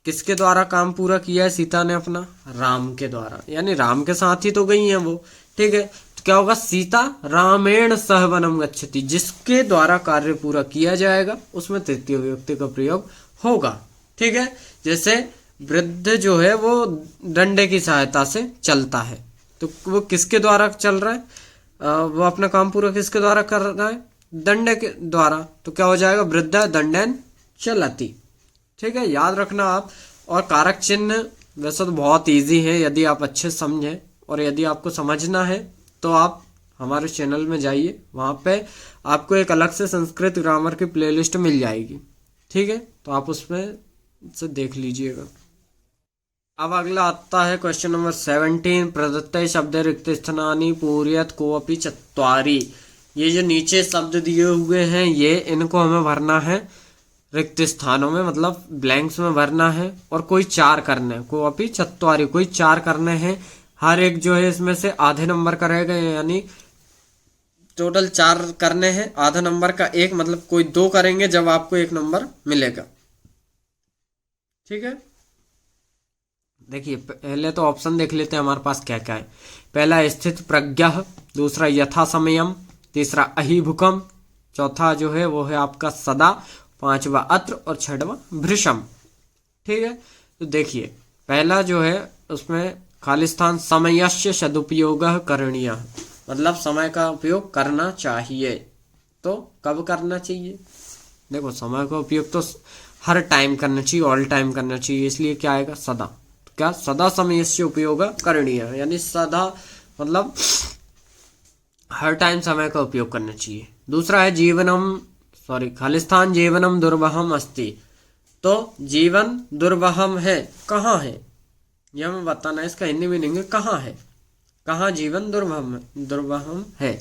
[SPEAKER 1] किसके द्वारा काम पूरा किया है सीता ने अपना? राम के द्वारा, यानी राम के साथ ही तो गई है वो। ठीक है, तो क्या होगा? सीता रामेण सह वनम गच्छति। जिसके द्वारा कार्य पूरा किया जाएगा उसमें तृतीय विभक्ति का प्रयोग होगा। ठीक है, जैसे वृद्ध जो है वो डंडे की सहायता से चलता है, तो वो किसके द्वारा चल रहा है? वो अपना काम पूरा किसके द्वारा कर रहा है? दंडे के द्वारा। तो क्या हो जाएगा? वृद्ध दंडेन चलती। ठीक है, याद रखना आप। और कारक चिन्ह वैसे तो बहुत इजी है, यदि आप अच्छे समझें और यदि आपको समझना है तो आप हमारे चैनल में जाइए, वहाँ पे आपको एक अलग से संस्कृत ग्रामर की प्लेलिस्ट मिल जाएगी, ठीक है, तो आप उसमें से देख लीजिएगा। अब अगला आता है क्वेश्चन नंबर 17। प्रदत्त शब्द रिक्त स्थानानि पूरयत कोऽपि चत्वारि। ये जो नीचे शब्द दिए हुए हैं ये इनको हमें भरना है रिक्त स्थानों में, मतलब ब्लैंक्स में भरना है, और कोई 4 करने हैं। कोऽपि चत्वारि, कोई 4 करने हैं। हर एक जो है इसमें से आधे नंबर का रहेगा, यानी टोटल 4 करने हैं। आधा नंबर का 1, मतलब कोई 2 करेंगे जब आपको 1 नंबर मिलेगा, ठीक है। देखिए पहले तो ऑप्शन देख लेते हैं हमारे पास क्या क्या है। पहला स्थित प्रज्ञ, दूसरा यथा समयम, तीसरा अहिभुकम, चौथा जो है वो है आपका सदा, पांचवा अत्र और छठवा भृशम, ठीक है। तो देखिए पहला जो है उसमें खालिस्तान समयस्य सदुपयोग करणीय, मतलब समय का उपयोग करना चाहिए। तो कब करना चाहिए? देखो समय का उपयोग तो हर टाइम करना चाहिए, ऑल टाइम करना चाहिए, इसलिए क्या आएगा सदा। तो क्या सदा समय से उपयोग करणीय, यानी सदा मतलब हर टाइम समय का उपयोग करना चाहिए। दूसरा है खालिस्तान जीवनम दुर्वहम अस्ति। तो जीवन दुर्वहम है, कहाँ है यह हमें बताना है। इसका हिंदी मीनिंग है कहाँ है, कहाँ जीवन दुर्वहम है।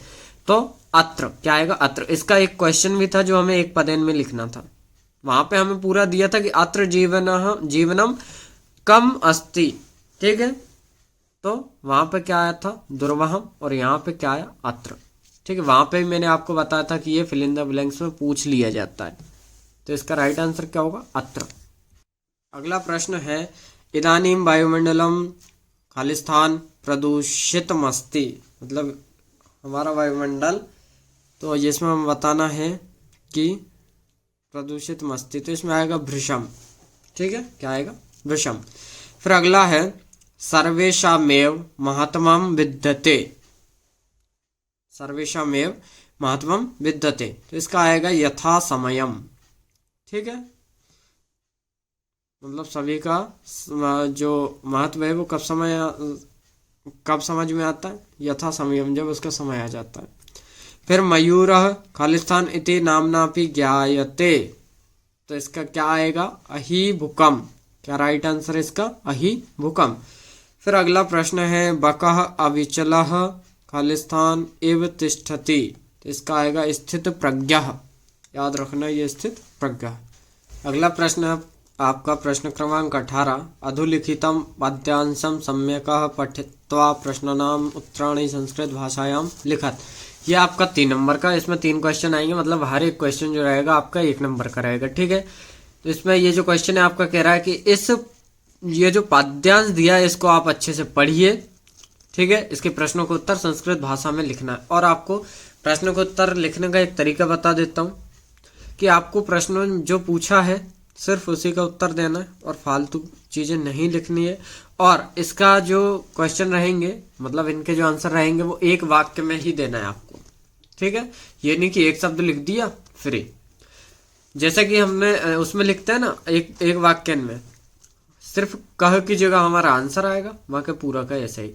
[SPEAKER 1] तो अत्र क्या आएगा, अत्र। इसका एक क्वेश्चन भी था जो हमें एक पदेन में लिखना था, वहां पे हमें पूरा दिया था कि अत्र जीवनम कम अस्ति, ठीक है। तो वहां पे क्या आया था दुर्वहम, और यहाँ पे क्या आया अत्र, ठीक है। वहां पे भी मैंने आपको बताया था कि ये फिल इन द ब्लैंक्स में पूछ लिया जाता है। तो इसका राइट आंसर क्या होगा अत्र। अगला प्रश्न है इदानीम वायुमंडलम खालिस्तान प्रदूषितमस्ति, मतलब हमारा वायुमंडल, तो जिसमें हम बताना है कि प्रदूषितमस्ति, तो इसमें आएगा भृशम, ठीक है। क्या आएगा भृशम। फिर अगला है सर्वेषामेव महत्वम विद्यते, सर्वेषामेव महत्वम विद्यते, तो इसका आएगा यथा समयम, ठीक है। मतलब सभी का जो महत्व है वो कब समझ में आता है, यथा समयम, जब उसका समय आ जाता है। फिर मयूर खालिस्तान इति नामनापि ज्ञायते, तो इसका क्या आएगा अहिभुकम। क्या राइट आंसर है इसका अहिभुकम। फिर अगला प्रश्न है बकः अविचलः खालिस्तान एव तिष्ठति, तो इसका आएगा स्थित प्रज्ञः, याद रखना ये स्थित प्रज्ञः। अगला प्रश्न आपका प्रश्न क्रमांक 18। अधुलिखितम पद्यांशम सम्यकः पठित्वा प्रश्नानाम उत्तराणि संस्कृत भाषायाम लिखत। ये आपका 3 नंबर का, इसमें 3 क्वेश्चन आएंगे, मतलब हर एक क्वेश्चन जो रहेगा आपका 1 नंबर का रहेगा, ठीक है। तो इसमें ये जो क्वेश्चन है आपका कह रहा है कि ये जो पद्यांश दिया है इसको आप अच्छे से पढ़िए, ठीक है। इसके प्रश्नों को उत्तर संस्कृत भाषा में लिखना है। और आपको प्रश्नों को उत्तर लिखने का एक तरीका बता देता हूँ कि आपको प्रश्न जो पूछा है सिर्फ उसी का उत्तर देना है और फालतू चीजें नहीं लिखनी है। और इसका जो क्वेश्चन रहेंगे, मतलब इनके जो आंसर रहेंगे वो एक वाक्य में ही देना है आपको, ठीक है। ये नहीं कि एक शब्द लिख दिया फ्री, जैसे कि हमने उसमें लिखते हैं ना एक वाक्य में सिर्फ कह की जगह हमारा आंसर आएगा, वहां के पूरा का ऐसा ही।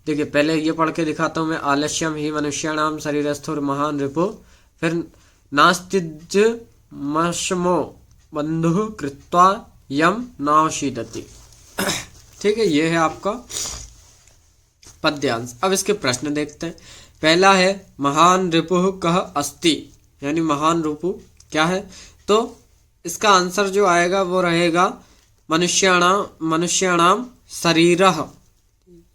[SPEAKER 1] देखिए पहले ये पढ़ के दिखाता हूं मैं। आलस्यम ही मनुष्याणाम शरीरस्थो महान रिपो, फिर नास्तिज मशमो बंधु कृत्वा यम नाशीदति, ठीक है। ये है आपका पद्यांश। अब इसके प्रश्न देखते हैं। पहला है महान रिपुः कः अस्ति, यानी महान रिपु क्या है। तो इसका आंसर जो आएगा वो रहेगा मनुष्याणाम शरीरः।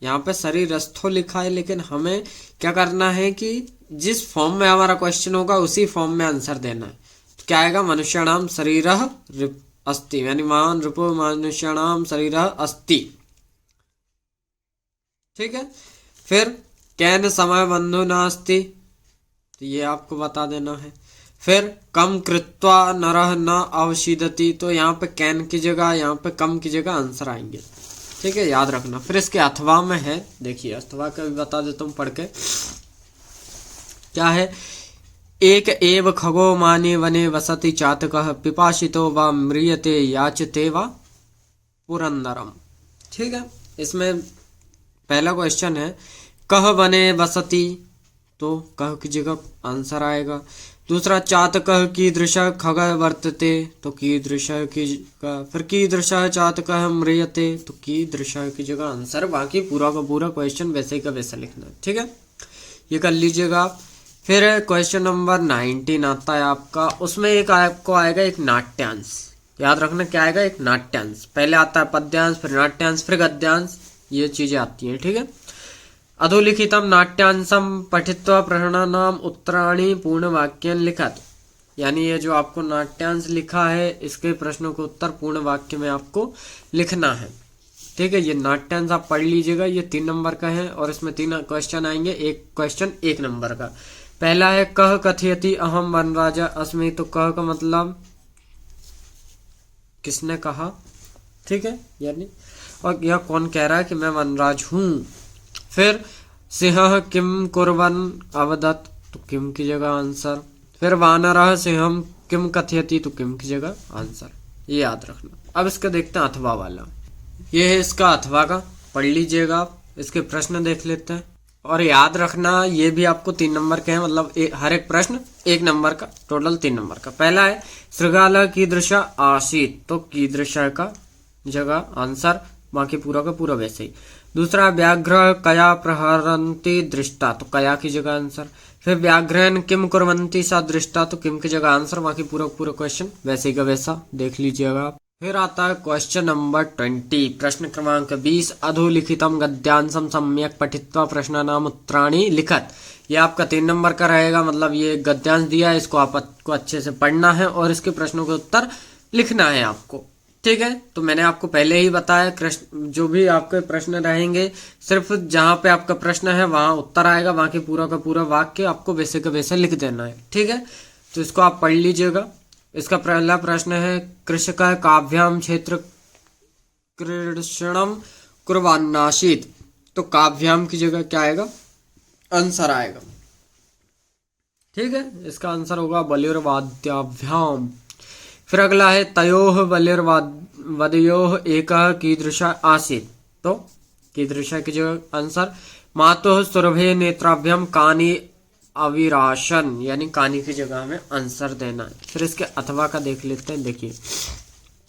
[SPEAKER 1] यहाँ पे शरीरस्थो लिखा है, लेकिन हमें क्या करना है कि जिस फॉर्म में हमारा क्वेश्चन होगा उसी फॉर्म में आंसर देना है। तो क्या आएगा मनुष्याणाम शरीरः अस्ति, यानी महान रिपुः मनुष्याणाम शरीरः अस्ति, ठीक है। फिर कैन समय बंधु नास्ति, तो ये आपको बता देना है। फिर कम कृत्वा नरः न अवशीदति, तो यहाँ पे कैन की जगह यहाँ पे कम की जगह आंसर आएंगे, ठीक है, याद रखना। फिर इसके अथवा में है, देखिए अथवा का भी बता देता हूँ पढ़ के। क्या है एक एव खगो माने वने वसति चातकः पिपासितो वा म्रियते याचते वा पुरंदरम, ठीक है। इसमें पहला क्वेश्चन है कह वने वसति, तो कह की जगह आंसर आएगा। दूसरा चातकः कीदृशः खगः वर्तते, तो कीदृशः की जगह, फिर कीदृशः चातकः म्रियते, तो कीदृशः की जगह आंसर। बाकी पूरा का पूरा क्वेश्चन वैसे का वैसा लिखना है, ठीक है, ये कर लीजिएगा आप। फिर क्वेश्चन नंबर 19 आता है आपका, उसमें एक आपको आएगा एक नाट्यांश। याद रखना क्या आएगा, एक नाट्यांश। पहले आता है पद्यांश, फिर नाट्यांश, फिर गद्यांश, ये चीजें आती हैं, ठीक है। अधोलिखितम नाट्यांशम पठित्वा प्रश्नानाम उत्तराणि पूर्ण वाक्यन लिखत, यानी ये जो आपको नाट्यांश लिखा है इसके प्रश्नों को उत्तर पूर्ण वाक्य में आपको लिखना है, ठीक है। ये नाट्यांश आप पढ़ लीजिएगा, ये 3 नंबर का है और इसमें 3 क्वेश्चन आएंगे, एक क्वेश्चन 1 नंबर का। पहला है कह कथयति अहम वनराजा अस्मि, तो कह का मतलब किसने कहा, ठीक है, यानी और यह कौन कह रहा है कि मैं वनराज हूं। फिर सिंह किम कुर्वन् अवदत्, तो किम की जगह आंसर। फिर वानरः सिंहम किम कथयति, तो किम की जगह आंसर, ये याद रखना। अब इसका देखते हैं अथवा वाला, ये है इसका अथवा का, पढ़ लीजिएगा आप। इसके प्रश्न देख लेते हैं और याद रखना ये भी आपको 3 नंबर के हैं, मतलब हर एक प्रश्न 1 नंबर का, टोटल 3 नंबर का। पहला है श्रृगाल कीदृश आसीत्, तो कीदृश का जगह आंसर, बाकी पूरा का पूरा वैसे ही। दूसरा व्याघ्र कया प्रहरन्ति दृष्टा, तो कया की जगह आंसर। फिर व्याघ्रन किम कुर्वन्ति सा दृष्टा, तो किम की जगह आंसर, बाकी पूरा पूरा क्वेश्चन वैसे ही का वैसा देख लीजिएगा आप। फिर आता है क्वेश्चन नंबर 20, प्रश्न क्रमांक 20, अधोलिखितम गद्यांशम सम्यक पठित्वा प्रश्नानाम उत्तराणि लिखत। ये आपका 3 नंबर का रहेगा, मतलब ये गद्यांश दिया है, इसको आपको अच्छे से पढ़ना है और इसके प्रश्नों के उत्तर लिखना है आपको, ठीक है। तो मैंने आपको पहले ही बताया, जो भी आपके प्रश्न रहेंगे सिर्फ जहां पे आपका प्रश्न है वहां उत्तर आएगा, बाकी पूरा का पूरा वाक्य आपको वैसे का वैसे लिख देना है, ठीक है। तो इसको आप पढ़ लीजिएगा। इसका पहला प्रश्न है कृषक काव्याम क्षेत्र कृषणम कुर्वान्नासीत्, तो काव्याम की जगह क्या आएगा, आंसर आएगा, ठीक है। इसका आंसर होगा बलिर्वाद्याभ्याम। फिर अगला है तयोः बलिर्वाद्योः एकः कीदृश आसीत्, तो कीदृश की जगह आंसर। मातुः सुरभे नेत्राभ्याम कानि अविराशन, यानी कानी की जगह हमें आंसर देना है। फिर इसके अथवा का देख लेते हैं। देखिए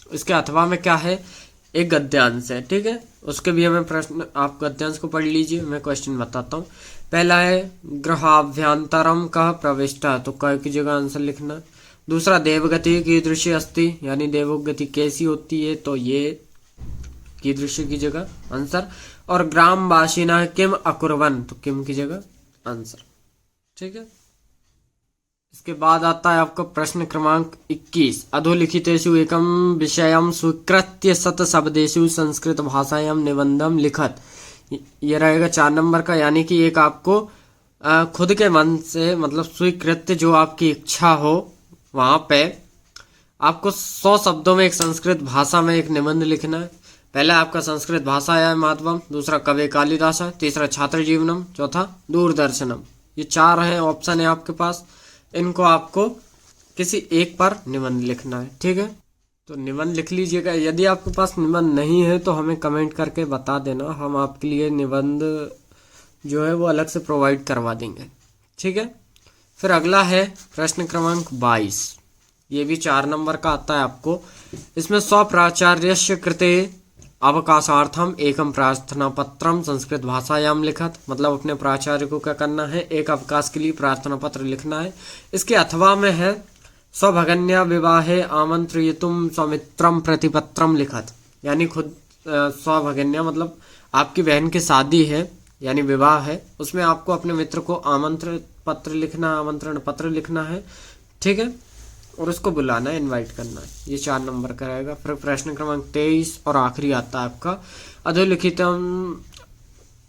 [SPEAKER 1] इसके अथवा में क्या है, एक गद्यांश है, ठीक है, उसके भी हमें प्रश्न, आप गद्यांश को पढ़ लीजिए, मैं क्वेश्चन बताता हूँ। पहला है गृहाभ्यंतरम कः प्रविष्टः, तो कः की जगह आंसर लिखना। दूसरा देवगति कीदृशी अस्ति, यानी देवगति कैसी होती है, तो ये कीदृशी की जगह आंसर। और ग्रामवासिनः किम अकुर्वन्, तो किम की जगह आंसर, ठीक है। इसके बाद आता है आपका प्रश्न क्रमांक 21, अधोलिखितेषु एकम विषयम स्वीकृत्य शतशब्देषु संस्कृत भाषायां निबंधम लिखत। ये रहेगा 4 नंबर का, यानी कि एक आपको खुद के मन से, मतलब स्वीकृत्य जो आपकी इच्छा हो, वहां पे आपको 100 शब्दों में एक संस्कृत भाषा में एक निबंध लिखना है। पहला आपका संस्कृत भाषा है महत्वम, दूसरा कवि कालिदास है, तीसरा छात्र जीवनम, चौथा दूरदर्शनम। ये 4 है ऑप्शन है आपके पास, इनको आपको किसी एक पर निबंध लिखना है, ठीक है। तो निबंध लिख लीजिएगा। यदि आपके पास निबंध नहीं है तो हमें कमेंट करके बता देना, हम आपके लिए निबंध जो है वो अलग से प्रोवाइड करवा देंगे, ठीक है। फिर अगला है प्रश्न क्रमांक 22, ये भी 4 नंबर का आता है आपको। इसमें स्वप्राचार्यस्य कृते अवकाशार्थम एकम प्रार्थना पत्रम संस्कृत भाषायाम लिखत, मतलब अपने प्राचार्य को क्या करना है, एक अवकाश के लिए प्रार्थना पत्र लिखना है। इसके अथवा में है स्वभगन्या विवाहे आमंत्रितुम सौमित्रम प्रतिपत्रम लिखत, यानी खुद स्वभगन्या मतलब आपकी बहन की शादी है, यानी विवाह है, उसमें आपको अपने मित्र को आमंत्रण पत्र लिखना है, ठीक है, और उसको बुलाना है, इनवाइट करना है। ये 4 नंबर का रहेगा। फिर प्रश्न क्रमांक 23 और आखिरी आता है आपका, अधोलिखितम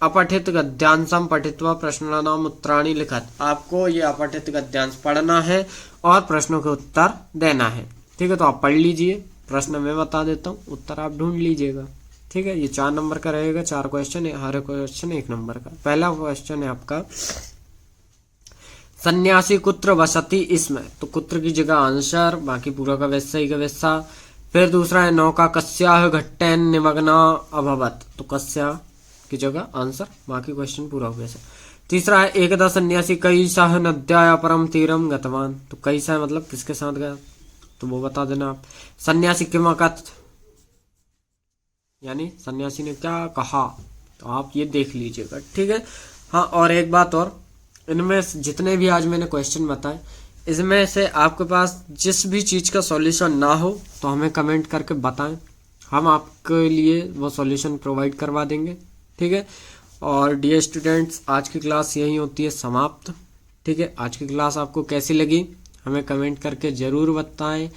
[SPEAKER 1] अपठित गद्यांशम पठित्वा प्रश्नानाम उत्तराणि लिखत। आपको ये अपठित गद्यांश पढ़ना है और प्रश्नों के उत्तर देना है, ठीक है। तो आप पढ़ लीजिए, प्रश्न मैं बता देता हूँ, उत्तर आप ढूंढ लीजिएगा, ठीक है। ये 4 नंबर का रहेगा, 4 क्वेश्चन है, हर क्वेश्चन 1 नंबर का। पहला क्वेश्चन है आपका, सन्यासी कुत्र वसति इसमें, तो कुत्र की जगह आंसर, बाकी पूरा का वैसा ही का वैसा। फिर दूसरा है नौका कस्याः घट्टेन निमग्ना अभवत, तो कस्या की जगह आंसर, बाकी क्वेश्चन पूरा हो वैसा। तीसरा है एकदा सन्यासी कई सह नद्या परम तीरम गतवान। तो कई सह मतलब किसके साथ गया, तो वो बता देना आप। सन्यासी किमकथ, यानी सन्यासी ने क्या कहा, तो आप ये देख लीजिएगा, ठीक है। हाँ, और एक बात और, इनमें जितने भी आज मैंने क्वेश्चन बताए, इसमें से आपके पास जिस भी चीज़ का सॉल्यूशन ना हो तो हमें कमेंट करके बताएं, हम आपके लिए वो सॉल्यूशन प्रोवाइड करवा देंगे, ठीक है। और डियर स्टूडेंट्स, आज की क्लास यही होती है समाप्त, ठीक है। आज की क्लास आपको कैसी लगी हमें कमेंट करके ज़रूर बताएं,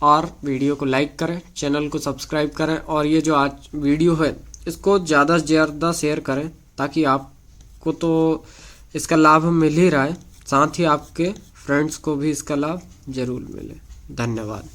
[SPEAKER 1] और वीडियो को लाइक करें, चैनल को सब्सक्राइब करें, और ये जो आज वीडियो है इसको ज़्यादा से ज़्यादा शेयर करें, ताकि आपको तो इसका लाभ मिल ही रहा है, साथ ही आपके फ्रेंड्स को भी इसका लाभ जरूर मिले। धन्यवाद।